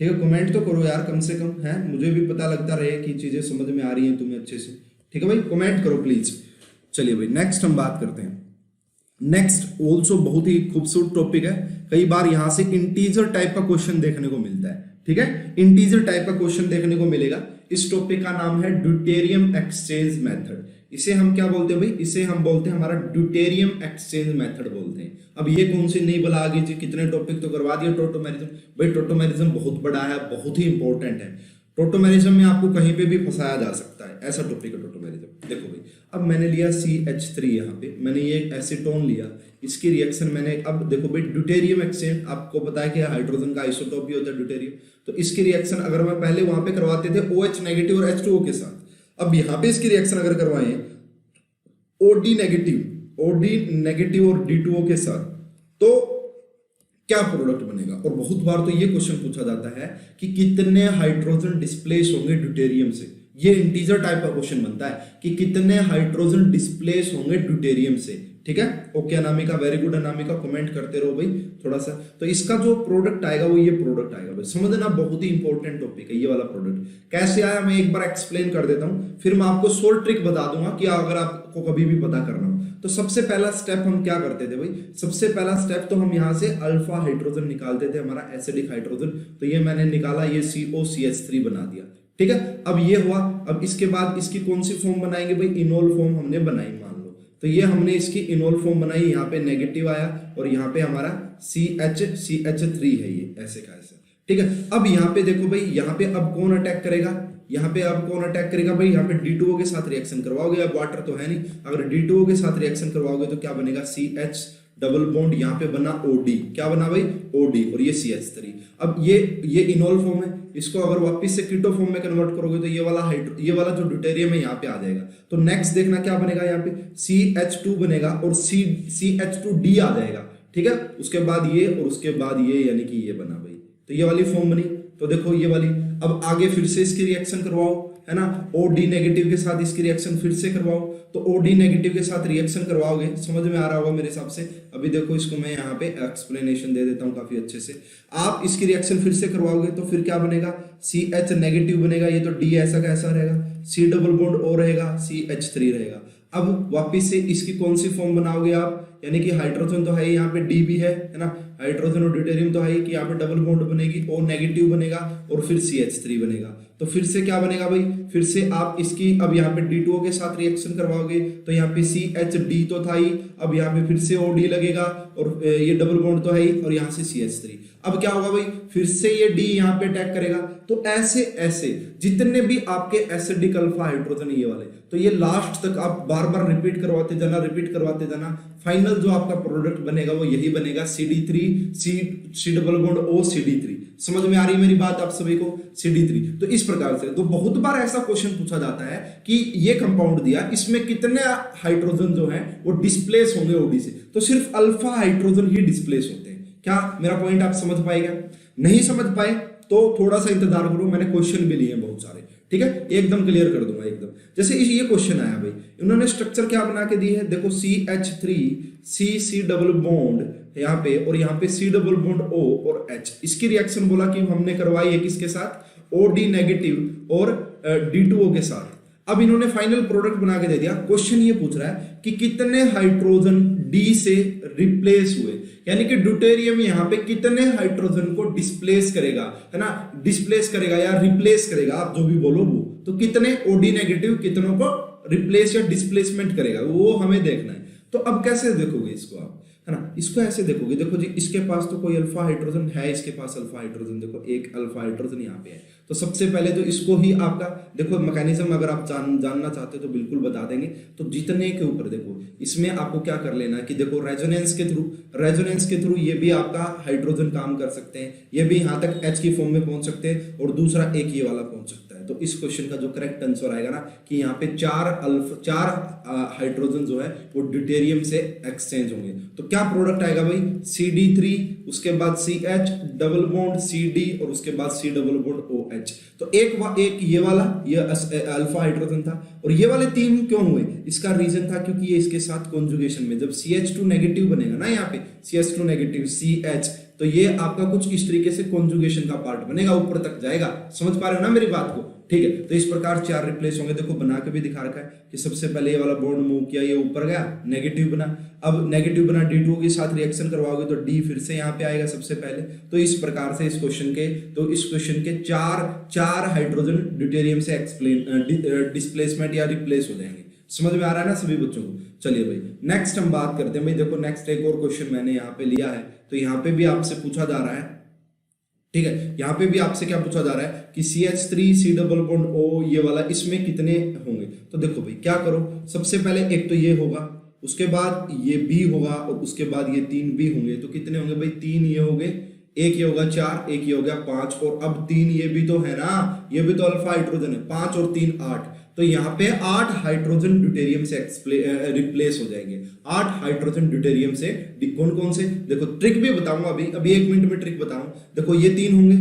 ठीक है, कमेंट तो करो यार कम से कम, है, मुझे भी पता लगता रहे कि चीजें समझ में आ रही हैं तुम्हें अच्छे से। ठीक है भाई, कमेंट करो प्लीज। चलिए भाई नेक्स्ट हम बात करते हैं। नेक्स्ट ऑल्सो बहुत ही खूबसूरत टॉपिक है, कई बार यहां से इंटीजर टाइप का क्वेश्चन देखने को मिलता है। ठीक है, इंटीजर टाइप का क्वेश्चन देखने को मिलेगा। इस टॉपिक का नाम है ड्यूटेरियम एक्सचेंज मेथड। इसे हम क्या बोलते हैं भाई, इसे हम बोलते हैं हमारा ड्यूटेरियम एक्सचेंज मेथड बोलते हैं। अब ये कौन सी नहीं बोला आगे जी, कितने टॉपिक तो करवा दिया। टोटोमेरिज्म, भाई टोटोमेरिज्म बहुत बड़ा है, बहुत ही इंपॉर्टेंट है। टोटोमेरिज्म में आपको कहीं पे भी फंसाया जा सकता है, ऐसा टॉपिक है टोटोमेरिज्म। देखो भाई, अब मैंने लिया CH3, यहाँ पे मैंने ये एसीटोन लिया, इसकी रिएक्शन मैंने, अब देखो भाई ड्यूटेरियम एक्सचेंज आपको पता है कि हाइड्रोजन का आइसोटोप भी होता है ड्यूटेरियम। तो इसकी रिएक्शन अगर मैं पहले वहां पे करवाते थे OH नेगेटिव और H2O के साथ, अब यहाँ पे इसकी रिएक्शन अगर करवाएं OD नेगेटिव और D2O के साथ, तो क्या प्रोडक्ट बनेगा। और बहुत बार तो ये क्वेश्चन पूछा जाता है कि कितने हाइड्रोजन डिस्प्लेस होंगे ड्यूटेरियम से। ये इंटीजर टाइप का क्वेश्चन बनता है कि कितने हाइड्रोजन डिस्प्लेस होंगे ड्यूटेरियम से। ठीक है, okay Anamika, very good Anamika, comment करते रहो भाई थोड़ा सा। तो इसका जो प्रोडक्ट आएगा वो ये प्रोडक्ट आएगा भाई, समझना, बहुत ही इंपॉर्टेंट टॉपिक है ये वाला प्रोडक्ट। कैसे आया मैं एक बार एक्सप्लेन कर देता हूँ, फिर मैं आपको शॉर्ट ट्रिक बता दूंगा कि अगर आपको कभी भी पता करना हो। तो सबसे पहला स्टेप हम क्या करते थे भाई, सबसे पहला स्टेप तो हम यहाँ से अल्फा हाइड्रोजन निकालते थे, हमारा एसिडिक हाइड्रोजन। तो ये मैंने निकाला, ये COCH3 बना दिया। ठीक है, अब ये हुआ। अब इसके बाद इसकी कौन सी फॉर्म बनाएंगे भाई, इनोल फॉर्म हमने बनाई, मान लो। तो ये हमने इसकी इनोल फॉर्म बनाई, यहाँ पे नेगेटिव आया और यहाँ पे हमारा CH3 है, ये ऐसे का ऐसे। ठीक है, अब यहाँ पे देखो भाई, यहाँ पे अब कौन अटैक करेगा, यहाँ पे अब कौन अटैक करेगा भाई, यहाँ पे D2O के साथ रिएक्शन करवाओगे। अब वाटर तो है नहीं, अगर D2O के साथ रिएक्शन करवाओगे तो क्या बनेगा, CH डबल बॉन्ड, यहाँ पे बना OD, क्या बना भाई OD, और ये CH3। अब ये इनोल फॉर्म है, इसको अगर वापस से कीटो फॉर्म में कन्वर्ट करोगे तो ये वाला जो ड्यूटेरियम है यहाँ पे आ जाएगा। तो नेक्स्ट देखना क्या बनेगा, यहाँ पे CH2 बनेगा और CH2D आ जाएगा। ठीक है, उसके बाद ये और उसके बाद ये, यानी कि ये बना भाई, तो ये वाली फॉर्म बनी। तो देखो ये वाली, अब आगे फिर से इसकी रिएक्शन करवाओ, है ना, OD नेगेटिव के साथ इसकी रिएक्शन फिर से करवाओ। तो OD नेगेटिव के साथ रिएक्शन करवाओगे, समझ में आ रहा होगा मेरे हिसाब से। अभी देखो इसको मैं यहाँ पे एक्सप्लेनेशन दे देता हूँ काफी अच्छे से। आप इसकी रिएक्शन फिर से करवाओगे तो फिर क्या बनेगा, CH नेगेटिव बनेगा, ये तो D ऐसा कैसा रहेगा, C डबल बॉन्ड O रहेगा, CH3 रहेगा। अब वापिस से इसकी कौन सी फॉर्म बनाओगे आप, यानी कि हाइड्रोजन तो है, यहाँ पे D भी है ना, हाइड्रोजन और ड्यूटेरियम तो है कि यहाँ पे डबल बॉन्ड बनेगी, O नेगेटिव बनेगा और फिर CH3 बनेगा। तो फिर से क्या बनेगा भाई, फिर से आप इसकी अब यहाँ पे D2O के साथ रिएक्शन करवाओगे तो यहाँ पे CHD तो था ही, अब यहाँ पे फिर से OD लगेगा और ये डबल बॉन्ड तो है ही, और यहाँ से CH3। अब क्या होगा भाई, फिर से ये D यहाँ पे अटैक करेगा। तो ऐसे ऐसे जितने भी आपके एसिडिक अल्फा हाइड्रोजन ये वाले, तो ये लास्ट तक आप बार बार रिपीट करवाते जाना। फाइनल जो आपका प्रोडक्ट बनेगा वो यही बनेगा, CD3 C double bond O CD3। समझ में आ रही है मेरी बात आप सभी को, CD3। तो इस प्रकार से, तो बहुत बार ऐसा क्वेश्चन पूछा जाता है कि ये कंपाउंड दिया, इसमें कितने हाइड्रोजन जो है वो डिस्प्लेस होंगे OD से, तो सिर्फ अल्फा हाइड्रोजन ही डिस्प्लेस होते हैं। क्या मेरा पॉइंट आप समझ पाएगा? नहीं समझ पाए तो थोड़ा सा इंतजार करो, मैंने क्वेश्चन भी लिए बहुत सारे। ठीक है, एकदम क्लियर कर दूंगा एकदम। जैसे ये क्वेश्चन आया भाई, इन्होंने स्ट्रक्चर क्या बना के दी है, देखो CH3 C डबल बॉन्ड यहाँ पे, और यहाँ पे C डबल बॉन्ड O और H। इसकी रिएक्शन बोला कि हमने करवाई है किसके साथ, OD नेगेटिव और D2O के साथ। अब इन्होंने फाइनल प्रोडक्ट बना के दे दिया। क्वेश्चन ये पूछ रहा है कि कितने हाइड्रोजन D से रिप्लेस हुए, यानी कि ड्यूटेरियम यहाँ पे कितने हाइड्रोजन को डिस्प्लेस करेगा, है ना, डिस्प्लेस करेगा या रिप्लेस करेगा, आप जो भी बोलो वो। तो कितने OD नेगेटिव कितनों को रिप्लेस या डिस्प्लेसमेंट करेगा, वो हमें देखना है। तो अब कैसे देखोगे इसको आप, है ना, इसको ऐसे देखोगे। देखो जी, इसके पास तो कोई अल्फा हाइड्रोजन है, इसके पास अल्फा हाइड्रोजन, देखो एक अल्फा हाइड्रोजन यहाँ पे है। तो सबसे पहले तो इसको ही आपका देखो मैकेनिज्म अगर आप जानना चाहते हो तो बिल्कुल बता देंगे। तो जितने के ऊपर देखो, इसमें आपको क्या कर लेना है कि देखो रेजोनेंस के थ्रू ये भी आपका हाइड्रोजन काम कर सकते हैं, ये भी यहाँ तक H की फॉर्म में पहुंच सकते हैं, और दूसरा एक ये वाला पहुंच सकता है। तो इस क्वेश्चन का जो करेक्ट आंसर आएगा ना कि यहाँ पे चार हाइड्रोजन जो है वो ड्यूटेरियम से एक्सचेंज होंगे। तो क्या प्रोडक्ट आएगा भाई, CD3, उसके बाद CH डबल बॉन्ड CD और उसके बाद C डबल बॉन्ड OH। तो एक ये वाला ये अल्फा हाइड्रोजन था, और ये वाले तीन क्यों हुए, इसका रीजन था क्योंकि ये इसके साथ कॉन्जुगेशन में जब CH2 नेगेटिव बनेगा ना, यहाँ पे CH2 नेगेटिव CH, तो ये आपका कुछ इस तरीके से कॉन्जुगेशन का पार्ट बनेगा, ऊपर तक जाएगा। समझ पा रहे हो ना मेरी बात को? ठीक है। तो इस प्रकार 4 रिप्लेस होंगे। देखो बना के भी दिखा रखा है कि सबसे पहले ये वाला बॉन्ड मूव किया, ये ऊपर गया, नेगेटिव बना। अब नेगेटिव बना D2 के साथ रिएक्शन करवाओगे तो D फिर से यहाँ पे आएगा सबसे पहले। तो इस प्रकार से इस क्वेश्चन के चार हाइड्रोजन ड्यूटेरियम से डिस्प्लेसमेंट या रिप्लेस हो जाएंगे। समझ में आ रहा है ना सभी बच्चों को? चलिए भाई नेक्स्ट हम बात करते हैं। भाई देखो नेक्स्ट एक और क्वेश्चन मैंने यहाँ पे लिया है, तो यहाँ पे भी आपसे पूछा जा रहा है, ठीक है। यहाँ पे भी आपसे क्या पूछा जा रहा है कि CH3 C double bond O ये वाला, इसमें कितने होंगे? तो देखो भाई क्या करो, सबसे पहले एक तो ये होगा, उसके बाद ये B होगा और उसके बाद ये 3 B होंगे। तो कितने होंगे भाई? 3 ये हो गए, एक ये होगा 4, एक ये हो गया 5, और अब 3 ये भी तो है ना, ये भी तो अल्फा हाइड्रोजन है। 5 और 3 8, तो यहाँ पे 8 हाइड्रोजन ड्यूटेरियम से रिप्लेस हो जाएंगे। 8 हाइड्रोजन ड्यूटेरियम से कौन कौन से? देखो ट्रिक भी बताऊंगा अभी 1 मिनट में ट्रिक बताऊं। देखो ये 3 होंगे,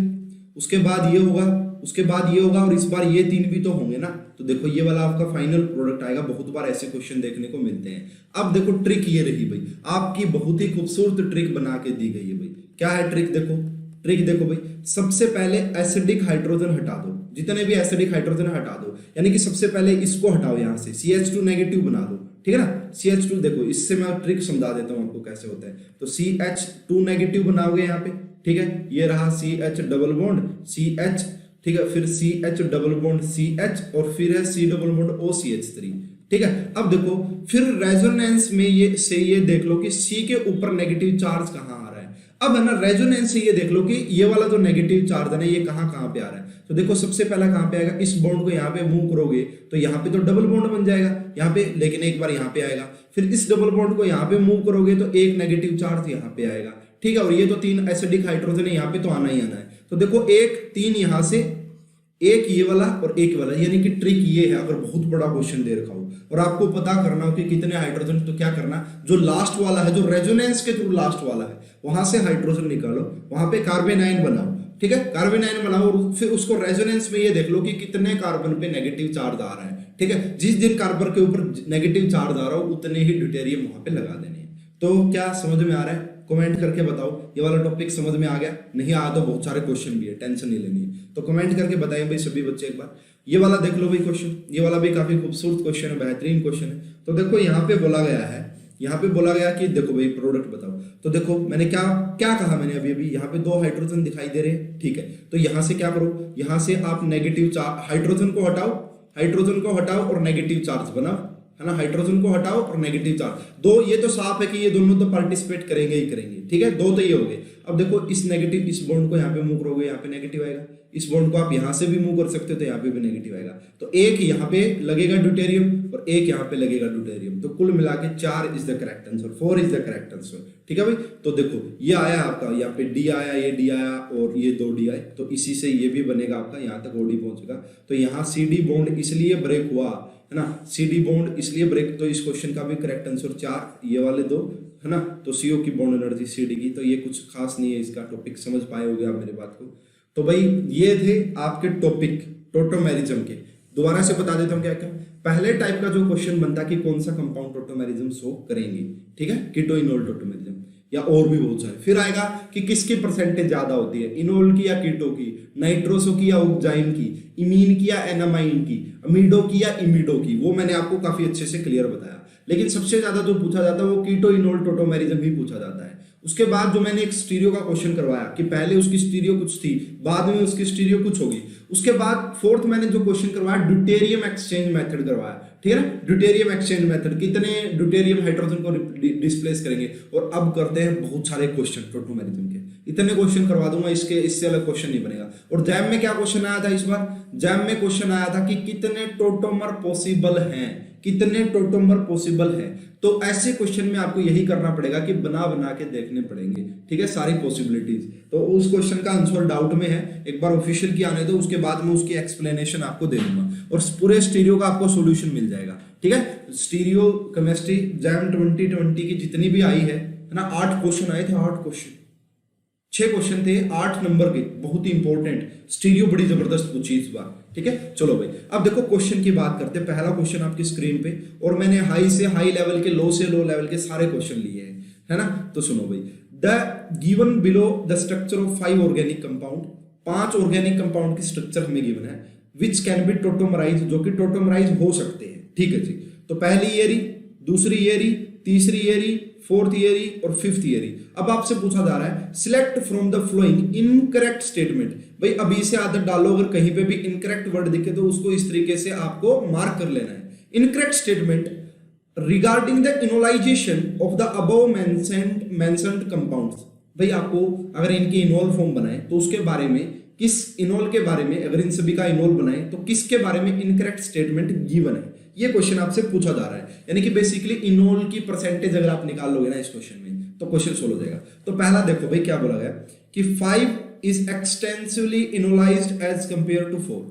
उसके बाद ये होगा, उसके बाद ये होगा, और इस बार ये 3 भी तो होंगे ना। तो देखो ये वाला आपका फाइनल प्रोडक्ट आएगा। बहुत बार ऐसे क्वेश्चन देखने को मिलते हैं। अब देखो ट्रिक ये रही भाई, आपकी बहुत ही खूबसूरत ट्रिक बना के दी गई है भाई। क्या है ट्रिक? देखो ट्रिक देखो भाई, सबसे पहले एसिडिक हाइड्रोजन हटा दो, जितने भी एसिडिक हाइड्रोजन हटा दो, यानी कि सबसे पहले इसको हटाओ, यहाँ से CH2 नेगेटिव बना दो, ठीक है ना। CH2 देखो, इससे मैं ट्रिक समझा देता हूँ आपको कैसे होता है। तो CH2 नेगेटिव बनाओगे यहाँ पे, ठीक है। ये रहा CH डबल बॉन्ड CH, ठीक है, फिर CH डबल बॉन्ड CH, और फिर है C डबल बॉन्ड OCH3, ठीक है। अब देखो फिर रेजोनेंस में ये देख लो कि C के ऊपर नेगेटिव चार्ज कहाँ आ रहा है। अब है ना, रेजोनेंस से ये देख लो कि ये वाला जो नेगेटिव चार्ज है ना, ये कहाँ पे आ रहा है। तो देखो सबसे पहला कहाँ पे आएगा, इस बॉन्ड को यहाँ पे मूव करोगे तो यहाँ पे तो डबल बॉन्ड बन जाएगा यहाँ पे, लेकिन एक बार यहाँ पे आएगा। फिर इस डबल बॉन्ड को यहाँ पे मूव करोगे तो एक नेगेटिव चार्ज यहाँ पे आएगा, ठीक है। और ये तो 3 एसिडिक हाइड्रोजन है, यहाँ पे तो आना ही आना है। तो देखो 1 3 यहाँ से, एक ये वाला और एक वाला, यानी कि ट्रिक ये है, अगर बहुत बड़ा क्वेश्चन दे रखा हो और आपको पता करना हो कि कितने हाइड्रोजन, तो क्या करना, जो लास्ट वाला है, जो रेजोनेंस के थ्रू लास्ट वाला है, वहां से हाइड्रोजन निकालो, वहां पे कार्बेनाइन बनाओ, ठीक है। कार्बेनाइन बनाओ और फिर उसको रेजोनेंस में ये देख लो कि कितने कार्बन पे नेगेटिव चार्ज आ रहा है, ठीक है। जिस दिन कार्बन के ऊपर नेगेटिव चार्ज आ रहा हो उतने ही ड्यूटेरियम वहां पे लगा देने हैं। तो क्या समझ में आ रहा है? कमेंट करके बताओ ये वाला टॉपिक समझ में आ गया। नहीं आया तो बहुत सारे क्वेश्चन भी है, टेंशन नहीं लेनी है। तो कमेंट करके बताइए भाई सभी बच्चे एक बार। ये वाला देख लो भाई क्वेश्चन, ये वाला भी काफी खूबसूरत क्वेश्चन है, बेहतरीन क्वेश्चन है। तो देखो यहाँ पे बोला गया है, यहाँ पे बोला गया कि देखो भाई प्रोडक्ट बताओ। तो देखो मैंने क्या क्या कहा, मैंने अभी यहाँ पे 2 हाइड्रोजन दिखाई दे रहे हैं, ठीक है। तो यहाँ से क्या करो, यहाँ से आप नेगेटिव चार्ज, हाइड्रोजन को हटाओ और नेगेटिव चार्ज बनाओ, है ना। हाइड्रोजन को हटाओ और नेगेटिव चार्ज, 2 ये तो साफ है कि ये दोनों तो पार्टिसिपेट करेंगे ही करेंगे, ठीक है। 2 तो ये हो गए। अब देखो इस नेगेटिव, इस बॉन्ड को यहाँ पे मूव करोगे, यहाँ पे नेगेटिव आएगा। इस बॉन्ड को आप यहाँ से भी मूव कर सकते हो तो यहाँ पे भी नेगेटिव आएगा। तो एक यहाँ पे लगेगा ड्यूटेरियम और एक यहाँ पे लगेगा ड्यूटेरियम। तो कुल मिला के 4 is the correct answer, 4 is the correct answer, ठीक है भाई। तो देखो ये आया आपका, यहाँ पे D आया, ये D आया और ये 2 D आए, तो इसी से ये भी बनेगा आपका, यहाँ तक OD पहुंचेगा। तो यहाँ CD बॉन्ड इसलिए ब्रेक हुआ, है ना, CD बॉन्ड इसलिए ब्रेक। तो इस क्वेश्चन का भी करेक्ट आंसर 4, ये वाले 2, है ना। तो CO की बॉन्ड एनर्जी CD की, तो ये कुछ खास नहीं है, इसका टॉपिक समझ पाए होगे आप मेरी बात को। तो भाई ये थे आपके टॉपिक टोटोमेरिज्म के। दोबारा से बता देता हूँ क्या क्या। पहले टाइप का जो क्वेश्चन बनता कि कौन सा कंपाउंड टोटोमेरिज्म शो करेंगे, ठीक है, कीटो इनोल टोटोमेरिज्म, या और भी बहुत सारे। फिर आएगा कि किसकी परसेंटेज ज्यादा होती है, इनोल की या कीटो की, नाइट्रोसो की या ऑक्जाइन की, इमीन की या एनामाइन की, अमीडो की या इमिडो की। वो मैंने आपको काफी अच्छे से क्लियर बताया। लेकिन सबसे ज्यादा जो पूछा जाता है वो कीटो इनोल टोटोमेरिज्म ही पूछा जाता है। उसके बाद जो मैंने एक स्टीरियो का क्वेश्चन करवाया कि पहले उसकी स्टीरियो कुछ थी, बाद में उसकी स्टीरियो कुछ होगी। उसके बाद 4th मैंने जो क्वेश्चन करवाया ड्यूटेरियम एक्सचेंज मेथड करवाया, ठीक है ना। ड्यूटेरियम एक्सचेंज मेथड, कितने ड्यूटेरियम हाइड्रोजन को डिस्प्लेस करेंगे। और अब करते हैं बहुत सारे क्वेश्चन टोटोमेरिज्म के, इतने क्वेश्चन करवा दूंगा, इससे अलग क्वेश्चन नहीं बनेगा। और जैम में क्या क्वेश्चन आया था इस बार? जैम में क्वेश्चन आया था कि कितने टोटोमर पॉसिबल हैं, कितने टोटोमर पॉसिबल हैं। तो ऐसे क्वेश्चन में आपको यही करना पड़ेगा कि बना बना के देखने पड़ेंगे, ठीक है, सारी पॉसिबिलिटीज। तो उस क्वेश्चन का आंसर डाउट में है, एक बार ऑफिशियल की आने दो, उसके बाद में उसकी एक्सप्लेनेशन आपको दे दूंगा और पूरे स्टीरियो का आपको सॉल्यूशन मिल जाएगा, ठीक है। स्टीरियो केमिस्ट्री जैम 2020 की जितनी भी आई है ना, 8 क्वेश्चन आए थे, 8 क्वेश्चन, 6 क्वेश्चन थे, 8 नंबर के, बहुत ही इंपॉर्टेंट। स्टीरियो बड़ी जबरदस्त पूछी इस बार, ठीक है। चलो भाई अब देखो क्वेश्चन की बात करते हैं। पहला क्वेश्चन आपकी स्क्रीन पे, और मैंने हाई से हाई लेवल के, लो से लो लेवल के सारे क्वेश्चन लिए हैं, है ना। तो सुनो भाई, the given below the structure of 5 organic compound, 5 organic compound की स्ट्रक्चर हमें गिवन है। विच कैन बी टोटोमराइज, जो कि टोटोमराइज हो सकते हैं। ठीक है जी, तो पहली ईयरी, दूसरी ईयरी, तीसरी ईयरी, फोर्थ ईयरी और फिफ्थ ईयरी। अब आपसे पूछा जा रहा है select from the flowing incorrect statement. भाई अभी से आदत डालो, अगर कहीं पे भी इनकरेक्ट वर्ड दिखे तो उसको इस तरीके से आपको मार्क कर लेना है। Incorrect statement regarding the enolisation of the above mentioned compounds. भाई आपको अगर इनकी इनोल फॉर्म बनाए तो उसके बारे में, किस इनोल के बारे में, अगर इन सभी का इनोल बनाए तो किसके बारे में इनकरेक्ट स्टेटमेंट गिवन है, ये क्वेश्चन आपसे पूछा जा रहा है। यानी कि बेसिकली इनोल की परसेंटेज अगर आप निकाल लोगे ना इस क्वेश्चन में तो क्वेश्चन सोल्व हो जाएगा। तो पहला देखो भाई क्या बोला गया कि 5 is extensively enolized as compare to 4।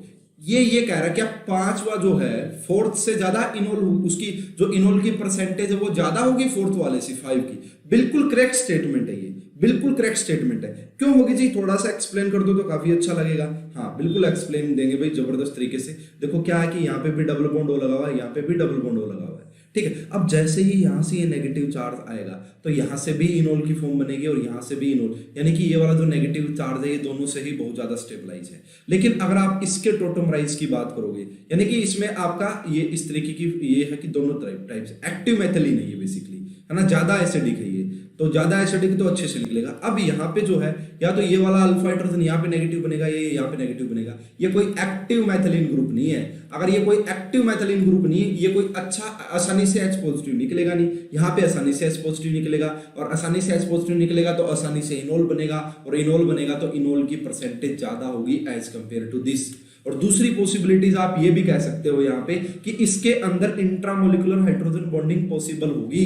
ये कह रहा है कि 5वां जो है 4th से ज्यादा इनोल, उसकी जो इनोल की परसेंटेज है वो ज्यादा होगी 4th वाले से 5 की। बिल्कुल करेक्ट स्टेटमेंट है, ये बिल्कुल करेक्ट स्टेटमेंट है। क्यों होगी जी, थोड़ा सा एक्सप्लेन कर दो तो काफी अच्छा लगेगा। हाँ बिल्कुल एक्सप्लेन देंगे भाई जबरदस्त तरीके से। देखो क्या है कि यहाँ पे भी डबल बॉन्ड ओ लगा हुआ है, यहाँ पे भी डबल बॉन्ड ओ लगा हुआ है। ठीक है, अब जैसे ही यहाँ से ये नेगेटिव चार्ज आएगा तो यहाँ से भी इनोल की फॉर्म बनेगी और यहाँ से भी इनोल, यानी कि ये वाला जो नेगेटिव चार्ज है ये दोनों से ही बहुत ज्यादा स्टेबलाइज है। लेकिन अगर आप इसके टोटोमराइज की बात करोगे, यानी कि इसमें आपका ये इस तरीके की ये है कि दोनों टाइप से एक्टिव मेथिलीन है ये बेसिकली, है ना, ज्यादा एसिडिक है ये, तो ज्यादा एसिडिक तो अच्छे से निकलेगा। अब यहाँ पे जो है या तो ये वाला अल्फा हाइड्रोजन यहाँ पे नेगेटिव बनेगा, ये यहाँ पे नेगेटिव बनेगा। ये कोई एक्टिव मैथिलीन ग्रुप नहीं है। अगर ये कोई एक्टिव मैथिलीन ग्रुप नहीं है, ये कोई अच्छा आसानी से H पॉजिटिव निकलेगा नहीं। यहाँ पे आसानी से H पॉजिटिव निकलेगा और आसानी से H पॉजिटिव निकलेगा तो आसानी से इनोल बनेगा, और इनोल बनेगा तो इनोल की परसेंटेज ज्यादा होगी एज कंपेयर टू दिस। और दूसरी पॉसिबिलिटीज आप ये भी कह सकते हो यहाँ पे कि इसके अंदर इंट्रामोलिकुलर हाइड्रोजन बॉन्डिंग पॉसिबल होगी,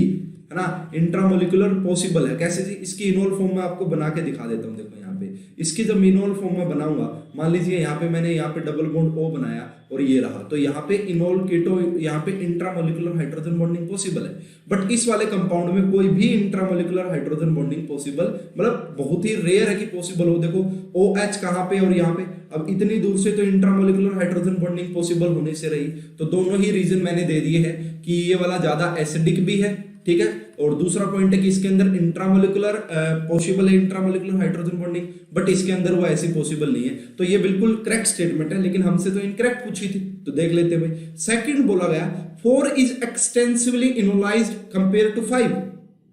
है ना, इंट्रामोलिकुलर पॉसिबल है। कैसे जी, इसकी इनोल फॉर्म में आपको बना के दिखा देता हूँ। देखो यहाँ पे इसकी जब इनोल फॉर्म में बनाऊंगा, मान लीजिए यहाँ पे मैंने यहाँ पे डबल बॉन्ड O बनाया और ये रहा, तो यहाँ पे इनोल कीटो, यहाँ पे इंट्रामोलिकुलर हाइड्रोजन बॉन्डिंग पॉसिबल है। बट इस वाले कंपाउंड में कोई भी इंट्रामोलिकुलर हाइड्रोजन बॉन्डिंग पॉसिबल, मतलब बहुत ही रेयर है कि पॉसिबल हो। देखो OH कहाँ पे और यहाँ पे, अब इतनी दूर से तो इंट्रामोलिकुलर हाइड्रोजन बॉन्डिंग पॉसिबल होने से रही। तो दोनों ही रीजन मैंने दे दिए हैं कि ये वाला ज्यादा एसिडिक भी है, ठीक है, और दूसरा पॉइंट है कि इसके अंदर इंट्रामोलिकुलर पॉसिबल है, इंट्रामोलिकुलर हाइड्रोजन बॉन्डिंग, बट इसके अंदर वो ऐसी पॉसिबल नहीं है। तो ये बिल्कुल करेक्ट स्टेटमेंट है, लेकिन हमसे तो इनकरेक्ट पूछी थी, तो देख लेते भाई। सेकंड बोला गया 4 इज एक्सटेंसिवली इनोलाइज्ड कंपेयर टू 5,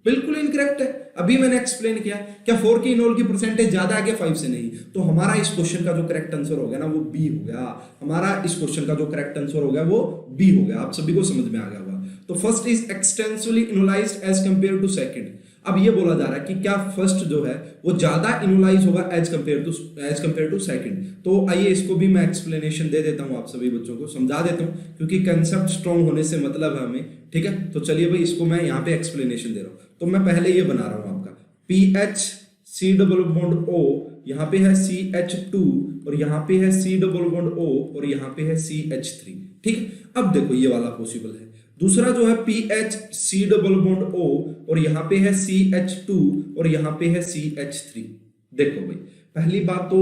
बिल्कुल इनकरेक्ट है। अभी मैंने एक्सप्लेन किया, क्या 4 की इनोल की परसेंटेज ज्यादा है क्या 5 से? नहीं। तो हमारा इस क्वेश्चन का जो करेक्ट आंसर हो गया ना वो बी हो गया। हमारा इस क्वेश्चन का जो करेक्ट आंसर हो गया वो बी हो गया। आप सभी को समझ में आ गया होगा। तो first is extensively enolized as compare to second. अब ये बोला जा रहा है कि क्या फर्स्ट जो है वो ज्यादा इनोलाइज होगा एज कंपेयर टू सेकंड। तो आइए इसको भी मैं एक्सप्लेनेशन दे देता हूं, आप सभी बच्चों को समझा देता हूं, क्योंकि कंसेप्ट स्ट्रॉन्ग होने से मतलब है हमें, ठीक है। तो चलिए भाई इसको मैं यहाँ पे एक्सप्लेनेशन दे रहा हूँ। तो मैं पहले ये बना रहा हूँ आपका PH C double bond O, यहाँ पे है CH2 और यहाँ पे है C डबल बॉन्ड O और यहाँ पे है CH3, ठीक है। अब देखो ये वाला पॉसिबल है। दूसरा जो है PH C double bond O और यहाँ पे है CH2 और यहाँ पे है CH3। देखो भाई पहली बात तो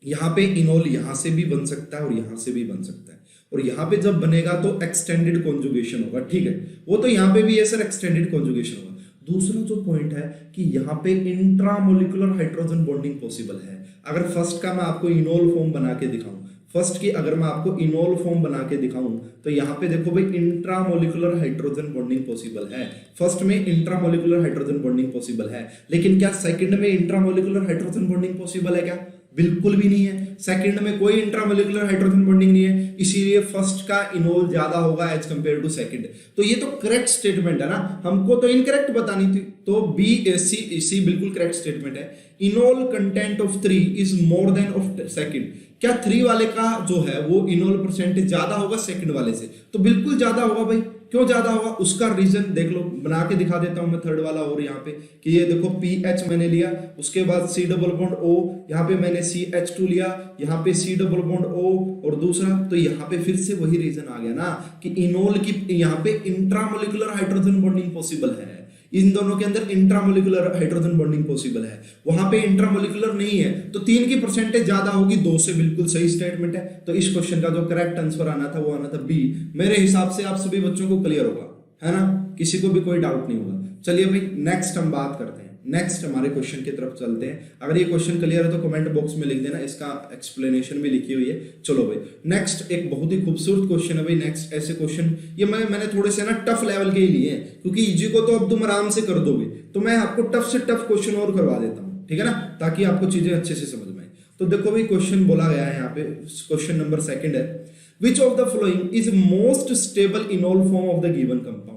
यहाँ पे इनोल यहाँ से भी बन सकता है और यहाँ से भी बन सकता है, और यहाँ पे जब बनेगा तो एक्सटेंडेड कॉन्जुगेशन होगा, ठीक है। वो तो यहाँ पे भी है सर, एक्सटेंडेड कॉन्जुगेशन होगा। दूसरा जो पॉइंट है कि यहाँ पे इंट्रामोलिकुलर हाइड्रोजन बॉन्डिंग पॉसिबल है। अगर फर्स्ट का मैं आपको इनोल फॉर्म बना के दिखाऊं, फर्स्ट की अगर मैं आपको इनोल फॉर्म बना के दिखाऊं तो यहाँ पे देखो भाई इंट्रामोलिकुलर हाइड्रोजन बॉन्डिंग पॉसिबल है। फर्स्ट में इंट्रामोलिकुलर हाइड्रोजन बॉन्डिंग पॉसिबल है, लेकिन क्या सेकंड में इंट्रामोलिकुलर हाइड्रोजन बॉन्डिंग पॉसिबल है क्या? बिल्कुल भी नहीं है। सेकंड में कोई इंट्रामोलिकुलर हाइड्रोजन बॉन्डिंग नहीं है, इसीलिए फर्स्ट का इनोल ज्यादा होगा एज कंपेयर टू सेकंड। तो ये तो करेक्ट स्टेटमेंट है ना, हमको तो इनकरेक्ट बतानी थी। तो सी बिल्कुल करेक्ट स्टेटमेंट है। Enol content of 3 is more than of second. क्या 3 वाले का जो है वो इनोल परसेंटेज ज्यादा होगा सेकंड वाले से? तो बिल्कुल ज्यादा होगा भाई। क्यों ज्यादा होगा उसका रीजन देख लो, बना के दिखा देता हूं मैं थर्ड वाला। और यहाँ पे कि ये देखो PH मैंने लिया, उसके बाद C डबल बॉन्ड O, यहाँ पे मैंने CH2 लिया, यहाँ पे C डबल बॉन्ड O और दूसरा, तो यहाँ पे फिर से वही रीजन आ गया ना कि इनोल की यहाँ पे इंट्रामोलिकुलर हाइड्रोजन बॉन्डिंग पॉसिबल है। इन दोनों के अंदर इंट्रामोलिकुलर हाइड्रोजन बॉन्डिंग पॉसिबल है, वहां पे इंट्रामोलिकुलर नहीं है, तो 3 की परसेंटेज ज्यादा होगी 2 से। बिल्कुल सही स्टेटमेंट है। तो इस क्वेश्चन का जो करेक्ट आंसर आना था वो आना था बी। मेरे हिसाब से आप सभी बच्चों को क्लियर होगा, है ना, किसी को भी कोई डाउट नहीं होगा। चलिए भाई नेक्स्ट हम बात करते हैं। नेक्स्ट हमारे क्वेश्चन की तरफ चलते हैं। अगर ये क्वेश्चन क्लियर है तो कमेंट बॉक्स में लिख देना, इसका एक्सप्लेनेशन भी लिखी हुई है। चलो भाई नेक्स्ट एक बहुत ही खूबसूरत क्वेश्चन है भाई। नेक्स्ट ऐसे क्वेश्चन ये मैंने थोड़े से ना टफ लेवल के ही लिए हैं, क्योंकि इजी को तो अब तुम आराम से कर दोगे, तो मैं आपको टफ से टफ क्वेश्चन और करवा देता हूँ, ठीक है ना, ताकि आपको चीजें अच्छे से समझ में आए। तो देखो भाई क्वेश्चन बोला गया है यहाँ पे, क्वेश्चन नंबर 2 है, which of the following is most stable enol form of the given compound.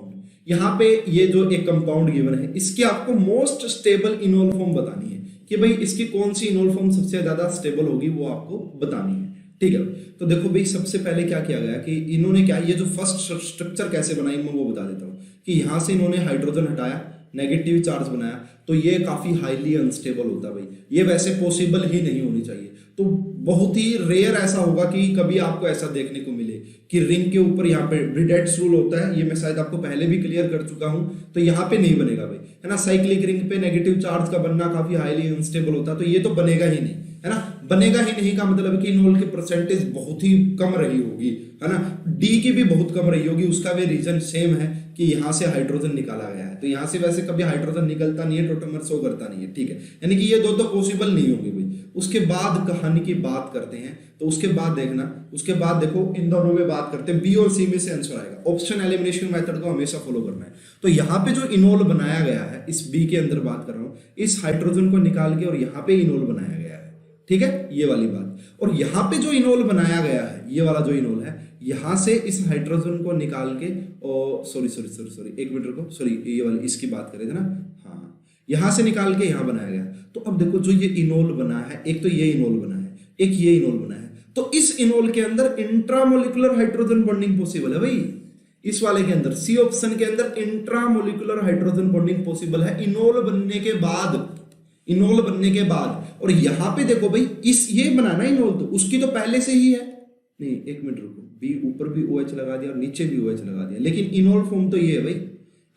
यहाँ पे ये जो एक कंपाउंड गिवन है, इसके आपको मोस्ट स्टेबल इनोल फॉर्म बतानी है कि भाई इसकी कौन सी इनोल फॉर्म सबसे ज्यादा स्टेबल होगी, वो आपको बतानी है, ठीक है। तो देखो भाई सबसे पहले क्या किया गया कि इन्होंने क्या, ये जो फर्स्ट स्ट्रक्चर कैसे बनाई मैं वो बता देता हूँ कि यहाँ से इन्होंने हाइड्रोजन हटाया, नेगेटिव चार्ज बनाया, तो ये काफी हाईली अनस्टेबल होता है भाई, ये वैसे पॉसिबल ही नहीं होनी चाहिए। तो बहुत ही रेयर ऐसा होगा कि कभी आपको ऐसा देखने को मिले कि रिंग के ऊपर यहाँ पे ब्रिडेट्स रूल होता है, ये मैं शायद आपको पहले भी क्लियर कर चुका हूं, तो यहाँ पे नहीं बनेगा भाई, है ना। साइक्लिक रिंग पे नेगेटिव चार्ज का बनना काफी हाईली अनस्टेबल होता है, तो ये तो बनेगा ही नहीं, है ना। बनेगा ही नहीं का मतलब कि इनोल की परसेंटेज बहुत ही कम रही होगी, है ना। डी की भी बहुत कम रही होगी, उसका भी रीजन सेम है कि यहाँ से हाइड्रोजन निकाला गया है, तो यहाँ से वैसे कभी हाइड्रोजन निकलता नहीं है, टोटोमर शो करता नहीं है, ठीक है, यानी कि ये दो तो पॉसिबल नहीं होंगे भाई। उसके बाद कहानी की बात करते हैं, तो उसके बाद देखना, उसके बाद देखो इन दोनों में बात करते हैं, बी और सी में से आंसर आएगा। ऑप्शन एलिमिनेशन मेथड को हमेशा फॉलो करना है। तो यहाँ पे जो इनोल बनाया गया है, इस बी के अंदर बात कर रहा हूँ, इस हाइड्रोजन को निकाल के और यहाँ पे इनोल बनाया गया है, ठीक है, ये वाली बात। और यहाँ पे जो इनोल बनाया गया है, ये वाला जो इनोल है, यहाँ से इस हाइड्रोजन को निकाल के, और सॉरी एक मिनट रुको, सॉरी ये वाली इसकी बात करें थे ना, हाँ, यहाँ से निकाल के यहाँ बनाया गया। तो अब देखो जो ये इनोल बना है, एक तो ये इनोल बना है, एक ये इनोल बना है, तो इस इनोल के अंदर इंट्रामोलिकुलर हाइड्रोजन बॉन्डिंग पॉसिबल है भाई। इस वाले के अंदर सी ऑप्शन के अंदर इंट्रामोलिकुलर हाइड्रोजन बॉन्डिंग पॉसिबल है इनोल बनने के बाद, इनोल बनने के बाद। और यहां पे देखो भाई इस ये बनाना इनोल, तो उसकी तो पहले से ही है, नहीं एक मिनट रुको, बी ऊपर भी OH लगा दिया और नीचे भी OH लगा दिया, लेकिन इनोल फॉर्म तो ये है भाई,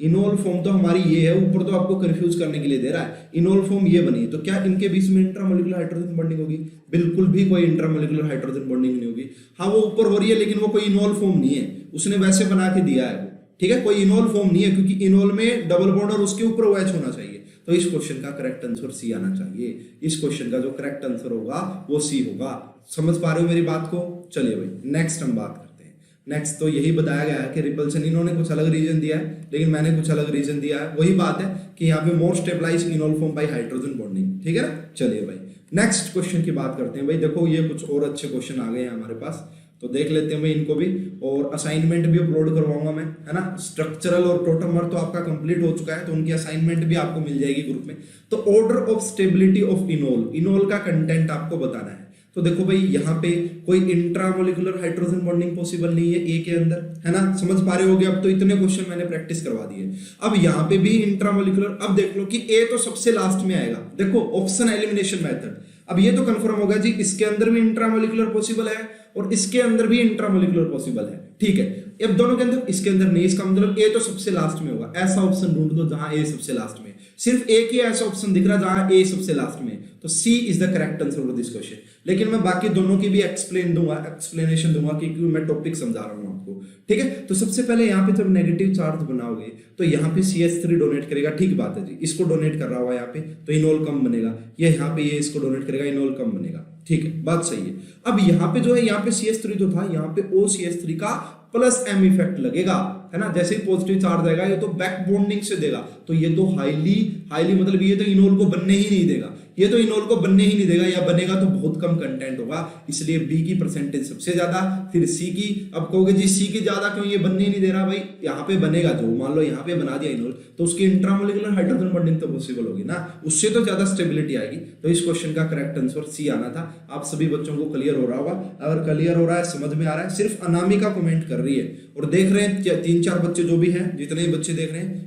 इनोल फॉर्म तो हमारी ये है, ऊपर तो आपको कंफ्यूज करने के लिए दे रहा है, इनोल फॉर्म ये बनी, तो क्या इनके बीच में इंट्रामोलिकुलर हाइड्रोजन बॉन्डिंग होगी? बिल्कुल भी कोई इंट्रामोलिकुलर हाइड्रोजन बॉन्डिंग नहीं होगी। हाँ वो ऊपर हो रही है, लेकिन वो कोई इनोल फॉर्म नहीं है, उसने वैसे बना के दिया है वो, ठीक है, कोई इनोल फॉर्म नहीं है, क्योंकि इनोल में डबल बॉन्ड और उसके ऊपर OH होना चाहिए। तो इस क्वेश्चन का करेक्ट आंसर सी आना चाहिए। इस क्वेश्चन का जो करेक्ट आंसर होगा वो सी होगा। समझ पा रहे हो मेरी बात को? चलिए भाई नेक्स्ट हम बात करते हैं। नेक्स्ट तो यही बताया गया है कि रिपल्शन, इन्होंने कुछ अलग रीजन दिया है, लेकिन मैंने कुछ अलग रीजन दिया है। वही बात है कि यहाँ पे more stabilize enol form by hydrogen bonding, ठीक है ना। चलिए भाई नेक्स्ट क्वेश्चन की बात करते हैं। भाई देखो ये कुछ और अच्छे क्वेश्चन आ गए हैं हमारे पास, तो देख लेते हैं भाई इनको भी, और असाइनमेंट भी अपलोड करवाऊंगा मैं, है ना। स्ट्रक्चरल और टोटोमर तो आपका कंप्लीट हो चुका है, तो उनकी असाइनमेंट भी आपको मिल जाएगी ग्रुप में। तो order of stability of enol, enol का कंटेंट आपको बताना है। तो देखो भाई यहाँ पे कोई इंट्रामोलिकुलर हाइड्रोजन बॉन्डिंग पॉसिबल नहीं है ए के अंदर, है ना। समझ पा रहे होगे? अब तो इतने क्वेश्चन मैंने प्रैक्टिस करवा दिए। अब यहाँ पे भी इंट्रामोलिकुलर, अब देख लो कि ए तो सबसे लास्ट में आएगा। देखो ऑप्शन एलिमिनेशन मेथड, अब ये तो कंफर्म होगा जी, इसके अंदर भी इंट्रामोलिकुलर पॉसिबल है और इसके अंदर भी इंट्रामोलिकुलर पॉसिबल है, ठीक है। अब दोनों के अंदर, इसके अंदर नहीं, इसका मतलब ए तो सबसे लास्ट में होगा। ऐसा ऑप्शन ढूंढ दो जहां ए सबसे लास्ट में, सिर्फ एक ही ऐसा ऑप्शन दिख रहा जहां ए सबसे लास्ट में, तो C is the correct answer for this question. लेकिन मैं बाकी दोनों की भी एक्सप्लेनेशन दूंगा क्योंकि मैं टॉपिक समझा रहा हूं आपको, ठीक है। तो सबसे पहले यहाँ पे जब नेगेटिव चार्ज बनाओगे तो यहाँ पे CH3 डोनेट करेगा, ठीक बात है जी, इसको डोनेट कर रहा होगा यहाँ पे, तो इनोल कम बनेगा। ये यहाँ पे ये इसको डोनेट करेगा, इनोल कम बनेगा, ठीक है, बात सही है। अब यहाँ पे जो है, यहाँ पे CH3 जो था, यहाँ पे OCH3 का प्लस M इफेक्ट लगेगा, है ना। जैसे ही पॉजिटिव चार्ज आएगा ये तो बैक बॉन्डिंग से देगा, तो ये तो हाईली मतलब ये तो इनोल को बनने ही नहीं देगा, ये तो इनोल को बनने ही नहीं देगा, या बनेगा तो बहुत कम कंटेंट होगा। इसलिए बी की परसेंटेज सबसे ज्यादा, फिर सी की। अब कहोगे जी सी की ज्यादा क्यों, ये बनने ही नहीं दे रहा भाई, यहाँ पे बनेगा, जो मान लो यहाँ पे बना दिया इनोल, तो उसकी इंट्रामोलिकुलर हाइड्रोजन बॉन्डिंग तो पॉसिबल होगी ना, उससे तो ज्यादा स्टेबिलिटी आएगी। तो इस क्वेश्चन का करेक्ट आंसर सी आना था। आप सभी बच्चों को क्लियर हो रहा होगा? अगर क्लियर हो रहा है, समझ में आ रहा है, सिर्फ अनामिका कमेंट कर रही है और देख रहे हैं 3-4 बच्चे जो भी हैं, जितने भी बच्चे देख रहे हैं,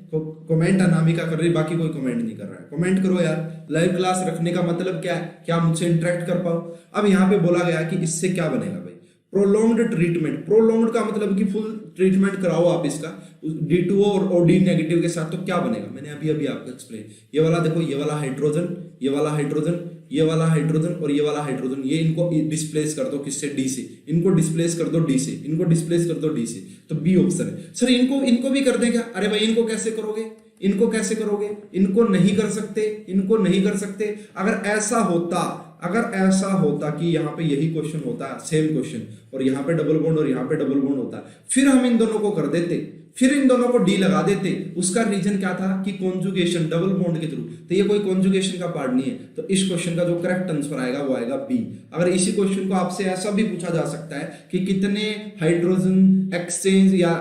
कमेंट अनामिका कर रही है, बाकी कोई कमेंट नहीं कर रहा है। कमेंट करो यार, लाइव क्लास रखने का मतलब क्या है, क्या मुझसे इंटरेक्ट कर पाओ। अब यहाँ पे बोला गया कि इससे क्या बनेगा भाई, प्रोलॉन्ग्ड ट्रीटमेंट। प्रोलॉन्ग्ड का मतलब कि फुल ट्रीटमेंट कराओ आप इसका D2O और OD नेगेटिव के साथ, तो क्या बनेगा, मैंने अभी आपको एक्सप्लेन। ये वाला देखो, ये वाला हाइड्रोजन, ये वाला हाइड्रोजन, ये वाला हाइड्रोजन और ये वाला हाइड्रोजन, ये इनको डिस्प्लेस कर दो किससे, डी से। इनको डिस्प्लेस कर दो डी से, इनको डिस्प्लेस कर दो डी से, तो बी ऑप्शन है। सर इनको भी कर दें क्या? अरे भाई इनको कैसे करोगे, इनको कैसे करोगे, इनको नहीं कर सकते, इनको नहीं कर सकते। अगर ऐसा होता कि यहाँ पे यही क्वेश्चन होता, सेम क्वेश्चन, और यहाँ पे डबल बॉन्ड और यहाँ पे डबल बॉन्ड होता, फिर हम इन दोनों को कर देते, फिर इन दोनों को डी लगा देते। उसका रीजन क्या था कि कॉन्जुगेशन, डबल बॉन्ड के थ्रू। तो ये कोई कॉन्जुगेशन का पार्ट नहीं है, तो इस क्वेश्चन का जो करेक्ट आंसर आएगा वो आएगा बी। अगर इसी क्वेश्चन को आपसे ऐसा भी पूछा जा सकता है कि कितने हाइड्रोजन एक्सचेंज या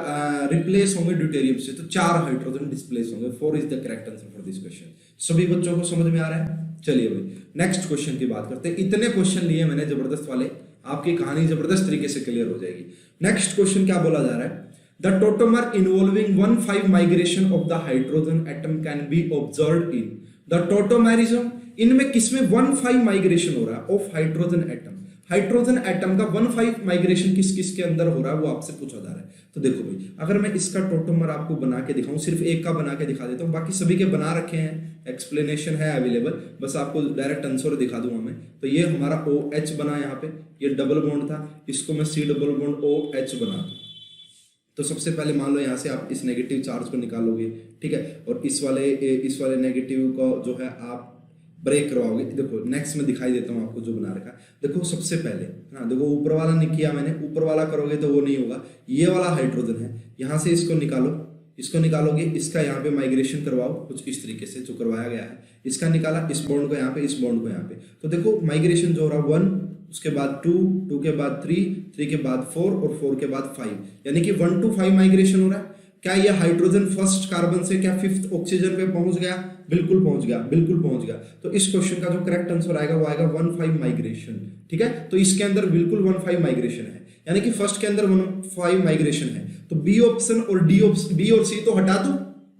रिप्लेस होंगे ड्यूटेरियम से, तो 4 हाइड्रोजन डिस्प्लेस होंगे। 4 is the correct answer for this question. सभी बच्चों को समझ में आ रहा है? चलिए भाई नेक्स्ट क्वेश्चन की बात करते हैं। इतने क्वेश्चन लिए मैंने जबरदस्त वाले, आपकी कहानी जबरदस्त तरीके से क्लियर हो जाएगी। नेक्स्ट क्वेश्चन क्या बोला जा रहा है? The tautomer involving 1,5 migration of the hydrogen atom can be observed in the tautomerism। इनमें किसमें 1,5 माइग्रेशन हो रहा है of hydrogen atom. Hydrogen atom का 1,5 माइग्रेशन किस किस के अंदर हो रहा है वो आपसे पूछा जा रहा है। तो देखो भाई, अगर मैं इसका टोटोमर आपको बना के दिखाऊं, सिर्फ एक का बना के दिखा देता हूं, बाकी सभी के बना रखे हैं, एक्सप्लेनेशन है अवेलेबल, बस आपको डायरेक्ट आंसर दिखा दूंगा मैं। तो ये हमारा OH बना, यहाँ पे ये डबल बॉन्ड था, इसको मैं C डबल बॉन्ड OH बना दूं। तो सबसे पहले मान लो यहाँ से आप इस नेगेटिव चार्ज को निकालोगे, ठीक है, और इस वाले नेगेटिव को जो है आप ब्रेक करवाओगे। देखो नेक्स्ट में दिखाई देता हूँ आपको जो बना रखा है। देखो सबसे पहले ना, देखो ऊपर वाला नहीं किया मैंने, ऊपर वाला करोगे तो वो नहीं होगा। ये वाला हाइड्रोजन है, यहाँ से इसको निकालो, इसको निकालोगे, इसका यहाँ पे माइग्रेशन करवाओ कुछ इस तरीके से जो करवाया गया है। इसका निकाला, इस बॉन्ड को यहाँ पे, इस बॉन्ड को यहाँ पे। तो देखो माइग्रेशन जो हो रहा है 1, उसके बाद 2, 2 के बाद 3, 3 के बाद 4 और 4 के बाद 5, यानी कि 1 to 5 माइग्रेशन हो रहा है। क्या ये हाइड्रोजन फर्स्ट कार्बन से क्या 5th ऑक्सीजन पे पहुंच गया? बिल्कुल पहुंच गया, बिल्कुल पहुंच गया। तो इस क्वेश्चन का जो करेक्ट आंसर आएगा वो आएगा 1,5 माइग्रेशन। ठीक है, तो इसके अंदर बिल्कुल 1,5 माइग्रेशन है, यानी कि फर्स्ट के अंदर 1,5 माइग्रेशन है। तो बी ऑप्शन और बी और सी तो हटा दो,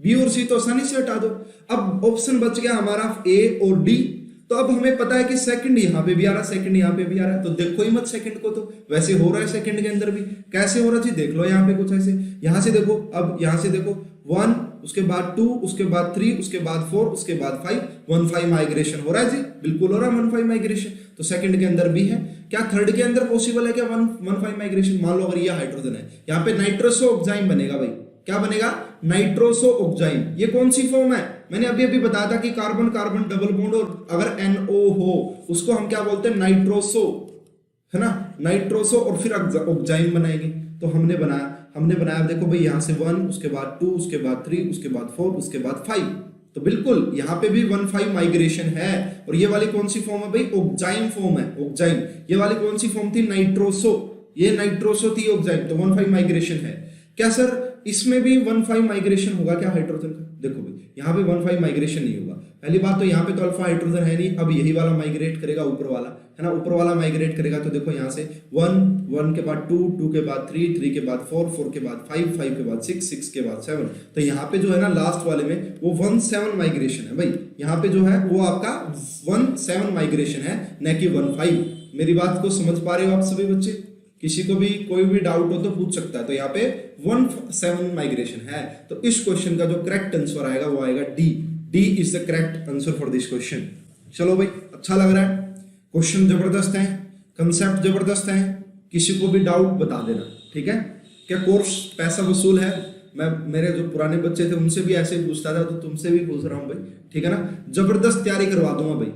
बी और सी तो आसानी से हटा दो। अब ऑप्शन बच गया हमारा ए और डी। तो अब हमें पता है कि सेकंड यहाँ पे भी आ रहा है, सेकंड यहाँ पे भी आ रहा है, तो देखो ही मत सेकंड को, तो वैसे हो रहा है सेकंड के अंदर भी। कैसे हो रहा है जी, देख लो यहाँ पे कुछ ऐसे, यहाँ से देखो, अब यहाँ से देखो 1, उसके बाद 2, उसके बाद 3, उसके बाद 4, उसके बाद 5, 1,5 माइग्रेशन हो रहा है जी, बिल्कुल हो रहा है 1,5 माइग्रेशन। तो सेकंड के अंदर भी है। क्या थर्ड के अंदर पॉसिबल है क्या 1,5 माइग्रेशन? मान लो अगर ये हाइड्रोजन है, यहाँ पे नाइट्रोसो ऑक्साइड बनेगा भाई। क्या बनेगा? Nitroso oxide. ये कौन सी फॉर्म है? मैंने अभी बताया था कि कार्बन कार्बन डबल बॉन्ड, और अगर NO हो उसको हम क्या बोलते हैं? नाइट्रोसो, है ना, नाइट्रोसो, और फिर ऑक्साइड बनाएंगे। तो हमने बनाया देखो भाई, यहाँ से 1, उसके बाद 2, उसके बाद 3, उसके बाद 4, उसके बाद 5। तो बिल्कुल यहाँ पे भी 1,5 माइग्रेशन है। और ये वाली कौन सी फॉर्म है भाई? ऑक्साइड फॉर्म है, ऑक्साइड। ये वाली कौन सी फॉर्म थी? नाइट्रोसो। ये नाइट्रोसो थी ऑक्साइड, तो 1,5 माइग्रेशन है। क्या सर इसमें भी 1,5 माइग्रेशन होगा क्या हाइड्रोजन का? देखो भाई यहाँ पे 1,5 माइग्रेशन नहीं होगा। पहली बात तो यहाँ पे तो अल्फा हाइड्रोजन है नहीं। अब यही वाला माइग्रेट करेगा, ऊपर वाला, है ना, ऊपर वाला माइग्रेट करेगा। तो देखो यहाँ से 1 के बाद 2, 2 के बाद 3, 3 के बाद 4, 4 के बाद 5, 5 के बाद 6, 6 के बाद 7। तो यहाँ पे जो है ना लास्ट वाले में वो 1,7 माइग्रेशन है भाई। यहाँ पे जो है वो आपका 1,7 माइग्रेशन है, न कि 1,5। मेरी बात को समझ पा रहे हो आप सभी बच्चे? किसी को भी कोई भी डाउट हो तो पूछ सकता है। तो यहाँ पे 1,7 माइग्रेशन है। तो इस क्वेश्चन का जो करेक्ट आंसर आएगा वो आएगा D. D is the correct answer for this question. चलो भाई, अच्छा लग रहा है, क्वेश्चन जबरदस्त है, कंसेप्ट जबरदस्त है। किसी को भी डाउट बता देना, ठीक है। क्या कोर्स पैसा वसूल है? मैं मेरे जो पुराने बच्चे थे उनसे भी ऐसे ही पूछता था, तो तुमसे भी पूछ रहा हूँ भाई, ठीक है ना। जबरदस्त तैयारी करवा दूंगा भाई।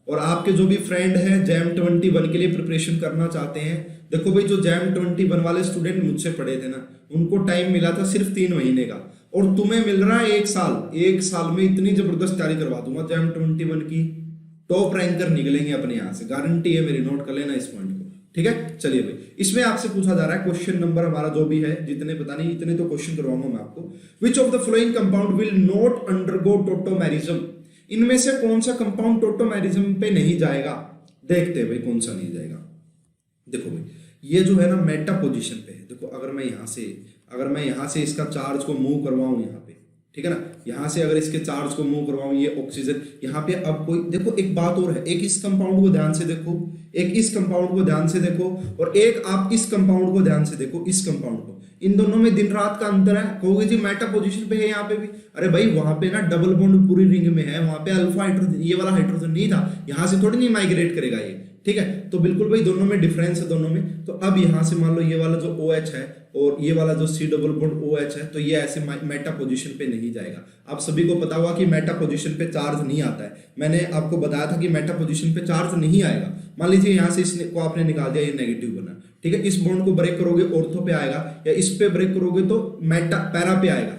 और आपके जो भी फ्रेंड हैं JAM 21 के लिए प्रिपरेशन करना चाहते हैं, देखो भाई जो JAM 21 वाले स्टूडेंट मुझसे पढ़े थे ना, उनको टाइम मिला था सिर्फ 3 महीने का, और तुम्हें मिल रहा है 1 साल। 1 साल में इतनी जबरदस्त तैयारी करवा दूंगा, JAM 21 की टॉप रैंकर निकलेंगे अपने यहाँ से, गारंटी है मेरी। नोट कर लेना इस पॉइंट को, ठीक है। चलिए भाई, इसमें आपसे पूछा जा रहा है क्वेश्चन नंबर हमारा जो भी है, जितने पता नहीं इतने तो क्वेश्चन करवाऊंगा मैं आपको। Which of the following compound will not undergo tautomerism? इनमें से कौन सा कंपाउंड टोटोमेरिज्म पे नहीं जाएगा? देखते हैं भाई कौन सा नहीं जाएगा। देखो भाई ये जो है ना मेटा पोजीशन पे है। देखो अगर मैं यहाँ से इसका चार्ज को मूव करवाऊं यहाँ पे, ठीक है ना, यहाँ से अगर इसके चार्ज को मूव करवाऊं, ये ऑक्सीजन यहाँ पे, अब कोई देखो एक बात और है, एक इस कंपाउंड को ध्यान से देखो, एक इस कंपाउंड को ध्यान से देखो, और एक आप इस कंपाउंड को ध्यान से देखो, इस कंपाउंड को। इन दोनों में दिन रात का अंतर है। कहोगे जी मेटा पोजीशन पे है यहाँ पे भी, अरे भाई वहां पे ना डबल बॉन्ड पूरी रिंग में है, वहां पे अल्फा हाइड्रोजन, ये वाला हाइड्रोजन नहीं था, यहाँ से थोड़ी नहीं माइग्रेट करेगा ये, ठीक है। तो बिल्कुल भाई दोनों में डिफरेंस है, दोनों में। तो अब यहाँ से मान लो ये वाला जो OH है, और ये वाला जो C डबल बॉन्ड OH है तो ये ऐसे मेटा पोजीशन पे नहीं जाएगा। आप सभी को पता होगा कि मेटा पोजीशन पे चार्ज नहीं आता है। मैंने आपको बताया था कि मेटा पोजीशन पे चार्ज नहीं आएगा। मान लीजिए यहाँ से इसको आपने निकाल दिया, ये नेगेटिव बना, ठीक है। इस बॉन्ड को ब्रेक करोगे ऑर्थो पे आएगा, या इस पे ब्रेक करोगे तो मेटा पैरा पे आएगा,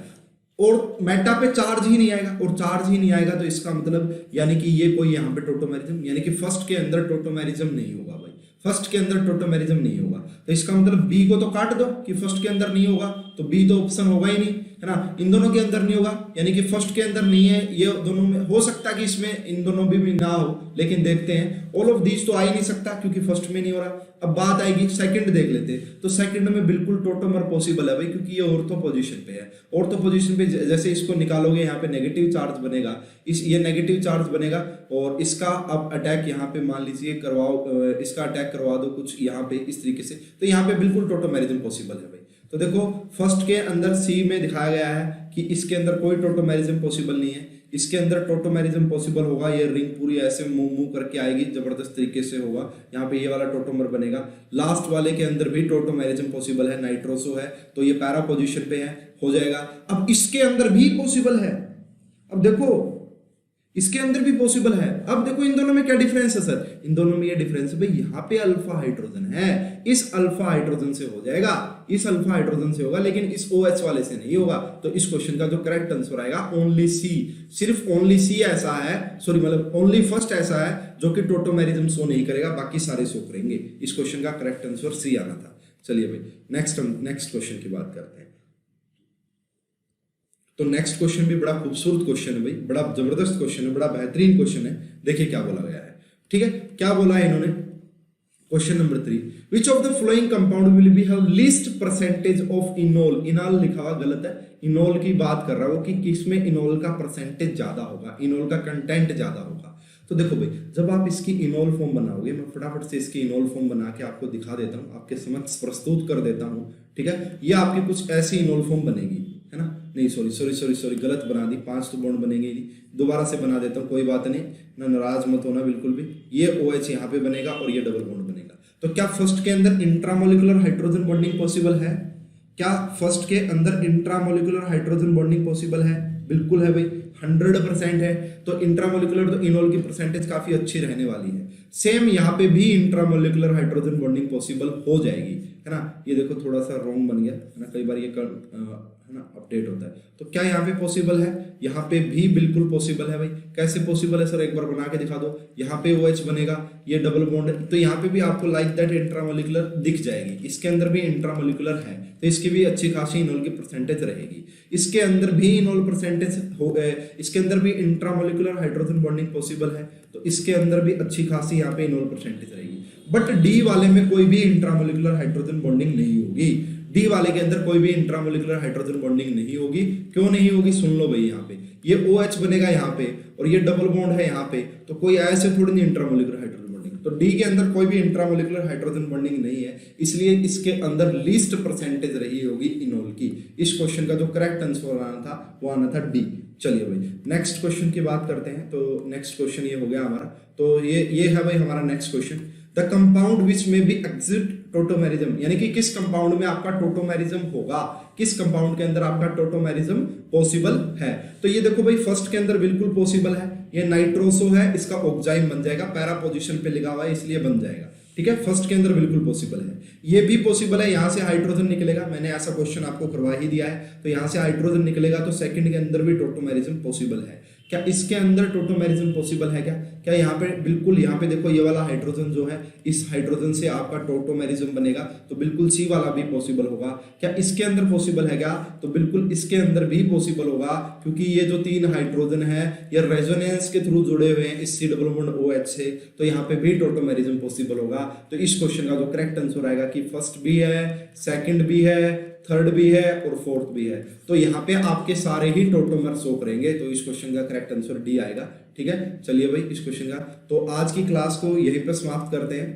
और मेटा पे चार्ज ही नहीं आएगा, और चार्ज ही नहीं आएगा तो इसका मतलब यानी कि ये कोई यहाँ पे टोटोमेरिज्म, यानी कि फर्स्ट के अंदर टोटोमेरिज्म नहीं होगा भाई, फर्स्ट के अंदर टोटोमेरिज्म नहीं होगा। तो इसका मतलब बी को तो काट दो कि फर्स्ट के अंदर नहीं होगा, तो बी तो ऑप्शन होगा ही नहीं, है ना। इन दोनों के अंदर नहीं होगा, यानी कि फर्स्ट के अंदर नहीं है, ये दोनों में हो सकता है कि इसमें इन दोनों भी ना हो, लेकिन देखते हैं। ऑल ऑफ दीज तो आ ही नहीं सकता क्योंकि फर्स्ट में नहीं हो रहा। अब बात आएगी सेकंड देख लेते हैं, तो सेकंड में बिल्कुल टोटोमर पॉसिबल है भाई, क्योंकि ये ऑर्थो पोजीशन पे है। ऑर्थो पोजीशन पे जैसे इसको निकालोगे यहाँ पे नेगेटिव चार्ज बनेगा, ये नेगेटिव चार्ज बनेगा, और इसका अब अटैक यहाँ पे मान लीजिए करवाओ, इसका अटैक करवा दो कुछ यहाँ पे इस तरीके से, तो यहाँ पे बिल्कुल टोटोमेरिज्म पॉसिबल है भाई। तो देखो फर्स्ट के अंदर सी में दिखाया गया है कि इसके अंदर कोई टोटोमेरिज्म पॉसिबल नहीं है, इसके अंदर टोटोमेरिज्म पॉसिबल होगा, ये रिंग पूरी ऐसे मूव मूव करके आएगी, जबरदस्त तरीके से होगा, यहाँ पे ये वाला टोटोमर बनेगा। लास्ट वाले के अंदर भी टोटोमेरिज्म पॉसिबल है, नाइट्रोसो है, तो ये पैरा पोजीशन पे है, हो जाएगा। अब इसके अंदर भी पॉसिबल है, अब देखो इसके अंदर भी पॉसिबल है। अब देखो इन दोनों में क्या डिफरेंस है सर, इन दोनों में ये डिफरेंस है भाई, यहाँ पे अल्फा हाइड्रोजन है, इस अल्फा हाइड्रोजन से हो जाएगा, इस अल्फा हाइड्रोजन से होगा, लेकिन इस OH वाले से नहीं होगा। तो इस क्वेश्चन का जो करेक्ट आंसर आएगा ओनली सी, सिर्फ ओनली सी ऐसा है, सॉरी मतलब ओनली फर्स्ट ऐसा है जो कि टोटोमेरिज्म शो नहीं करेगा, बाकी सारे शो करेंगे। इस क्वेश्चन का करेक्ट आंसर सी आना था। चलिए भाई नेक्स्ट क्वेश्चन की बात करते हैं। तो नेक्स्ट क्वेश्चन भी बड़ा खूबसूरत क्वेश्चन है भाई, बड़ा जबरदस्त क्वेश्चन है, बड़ा बेहतरीन क्वेश्चन है। देखिए क्या बोला गया है, ठीक है, क्या बोला है इन्होंने। Question number 3, which of the flowing compound will be have least percentage of enol, इनॉल लिखा हुआ गलत है, इनोल की बात कर रहा है वो कि किसमें इनोल का परसेंटेज ज्यादा होगा, इनोल का कंटेंट ज्यादा होगा। तो देखो भाई जब आप इसकी इनोल फॉर्म बनाओगे, मैं फटाफट से इसकी इनोल फॉर्म बना के आपको दिखा देता हूँ, आपके समक्ष प्रस्तुत कर देता हूँ, ठीक है। ये आपकी कुछ ऐसी इनोल फॉर्म बनेगी, है ना, नहीं सॉरी गलत बना दी, 5 तो बॉन्ड बनेंगे नहीं, दोबारा से बना देता हूँ, कोई बात नहीं ना, नाराज मत होना बिल्कुल भी। ये OH यहाँ पे बनेगा और ये डबल बॉन्ड बनेगा। तो क्या फर्स्ट के अंदर इंट्रामोलिकुलर हाइड्रोजन बॉन्डिंग पॉसिबल है? क्या फर्स्ट के अंदर इंट्रामोलिकुलर हाइड्रोजन बॉन्डिंग पॉसिबल है? बिल्कुल है भाई, 100% है। तो इंट्रामोलिकुलर तो इनोल की परसेंटेज काफी अच्छी रहने वाली है। सेम यहाँ पे भी इंट्रामोलिकुलर हाइड्रोजन बॉन्डिंग पॉसिबल हो जाएगी, है ना। ये देखो थोड़ा सा रॉन्ग बन गया, है ना, कई बार ये है ना अपडेट होता है। तो क्या यहाँ पे पॉसिबल है? यहाँ पे भी बिल्कुल पॉसिबल है भाई। कैसे पॉसिबल है सर, एक बार बना के दिखा दो। यहाँ पे OH बनेगा, ये डबल बॉन्ड, तो यहाँ पे भी आपको लाइक दैट इंट्रामोलिकुलर दिख जाएगी। इसके अंदर भी इंट्रामोलिकुलर है, तो इसकी भी अच्छी खासी इनोल की परसेंटेज रहेगी। इसके अंदर भी इनोल परसेंटेज हो गए, इसके अंदर भी इंट्रामोलिकुलर हाइड्रोजन बॉन्डिंग पॉसिबल है, तो इसके अंदर भी अच्छी खासी यहाँ पे इनोल परसेंटेज रहेगी। बट डी वाले में कोई भी इंट्रामोलिकुलर हाइड्रोजन बॉन्डिंग नहीं होगी। डी वाले के अंदर कोई भी इंट्रामोलिकुलर हाइड्रोजन बॉन्डिंग नहीं होगी। क्यों नहीं होगी सुन लो भाई, यहाँ पे ये OH बनेगा यहाँ पे और ये डबल बॉन्ड है यहाँ पे, तो कोई ऐसे थोड़ी नहीं इंट्रामोलिकुलर हाइड्रोजन बॉन्डिंग। तो डी के अंदर कोई भी इंट्रामोलिकुलर हाइड्रोजन बॉन्डिंग नहीं है, इसलिए इसके अंदर लीस्ट परसेंटेज रही होगी इनोल की। इस क्वेश्चन का जो करेक्ट आंसर आना था वो आना था डी। चलिए भाई नेक्स्ट क्वेश्चन की बात करते हैं। तो नेक्स्ट क्वेश्चन ये हो गया हमारा, तो ये है भाई हमारा next question. The compound which में बी एग्जिट टोटोमेरिज्म, यानी कि किस कंपाउंड में आपका टोटोमेरिज्म होगा, किस कंपाउंड के अंदर आपका टोटोमेरिज्म पॉसिबल है। तो ये देखो भाई फर्स्ट के अंदर बिल्कुल पॉसिबल है, ये नाइट्रोसो है, इसका ऑक्साइम बन जाएगा, पैरा पोजीशन पे लिखा हुआ है इसलिए बन जाएगा, ठीक है। फर्स्ट के अंदर बिल्कुल पॉसिबल है। ये भी पॉसिबल है, यहाँ से हाइड्रोजन निकलेगा, मैंने ऐसा क्वेश्चन आपको करवा ही दिया है, तो यहाँ से हाइड्रोजन निकलेगा, तो सेकंड के अंदर भी टोटोमेरिज्म पॉसिबल है। क्या इसके अंदर टोटोमेरिज्म पॉसिबल है? क्या यहाँ पे बिल्कुल, यहाँ पे देखो ये वाला हाइड्रोजन जो है, इस हाइड्रोजन से आपका टोटोमेरिज्म बनेगा, तो बिल्कुल सी वाला भी पॉसिबल होगा। क्या इसके अंदर पॉसिबल है क्या? तो बिल्कुल इसके अंदर भी पॉसिबल होगा, क्योंकि ये जो 3 हाइड्रोजन है ये रेजोनेंस के थ्रू जुड़े हुए हैं इस C डबल बॉन्ड OH से, तो यहाँ पे भी टोटोमेरिज्म पॉसिबल होगा। तो इस क्वेश्चन का जो करेक्ट आंसर आएगा कि फर्स्ट भी है, सेकंड भी है, थर्ड भी है और फोर्थ भी है। तो यहाँ पे आपके सारे ही टोटोमर शो करेंगे, तो इस क्वेश्चन का करेक्ट आंसर डी आएगा, ठीक है। चलिए भाई इस क्वेश्चन का, तो आज की क्लास को यहीं पर समाप्त करते हैं।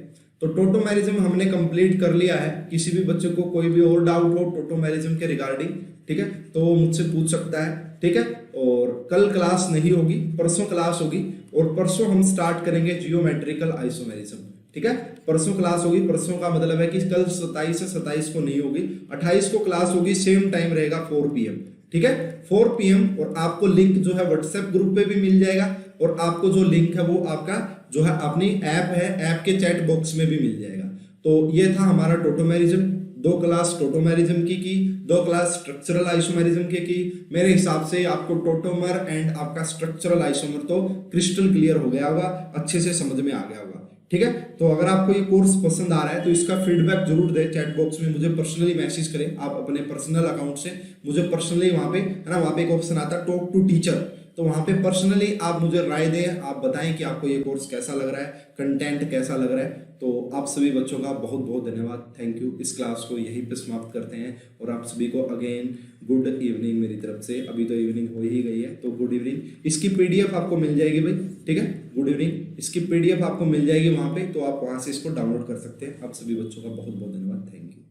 तो टोटोमेरिज्म हमने कंप्लीट कर लिया है। किसी भी बच्चे को कोई भी और डाउट हो टोटोमेरिज्म के रिगार्डिंग, ठीक है, तो वो मुझसे पूछ सकता है, ठीक है। और कल क्लास नहीं होगी, परसों क्लास होगी, और परसों हम स्टार्ट करेंगे जियोमेट्रिकल आइसोमेरिज्म, ठीक है, परसों क्लास होगी। परसों का मतलब है कि कल 27 से 27 को नहीं होगी, 28 को क्लास होगी, सेम टाइम रहेगा 4 PM, ठीक है, 4 PM। और आपको लिंक जो है व्हाट्सएप ग्रुप पे भी मिल जाएगा, और आपको जो लिंक है वो आपका जो है अपनी ऐप है, ऐप के चैट बॉक्स में भी मिल जाएगा। तो ये था हमारा टोटोमेरिज्म, 2 क्लास टोटोमेरिज्म की 2 क्लास स्ट्रक्चरल आइसोमेरिज्म की। मेरे हिसाब से आपको टोटोमर एंड आपका स्ट्रक्चरल आइसोमर तो क्रिस्टल क्लियर हो गया होगा, अच्छे से समझ में आ गया होगा, ठीक है। तो अगर आपको ये कोर्स पसंद आ रहा है तो इसका फीडबैक जरूर दें, चैट बॉक्स में मुझे पर्सनली मैसेज करें। आप अपने पर्सनल अकाउंट से मुझे पर्सनली वहां पे है ना, वहां पे एक ऑप्शन आता है टॉक टू टीचर, तो वहां पे पर्सनली आप मुझे राय दें, आप बताएं कि आपको ये कोर्स कैसा लग रहा है, कंटेंट कैसा लग रहा है। तो आप सभी बच्चों का बहुत बहुत धन्यवाद, थैंक यू। इस क्लास को यहीं पे समाप्त करते हैं, और आप सभी को अगेन गुड इवनिंग मेरी तरफ से। अभी तो इवनिंग हो ही गई है, तो गुड इवनिंग। इसकी PDF आपको मिल जाएगी भाई, ठीक है, गुड इवनिंग। इसकी PDF आपको मिल जाएगी वहाँ पे, तो आप वहाँ से इसको डाउनलोड कर सकते हैं। आप सभी बच्चों का बहुत बहुत धन्यवाद, थैंक यू।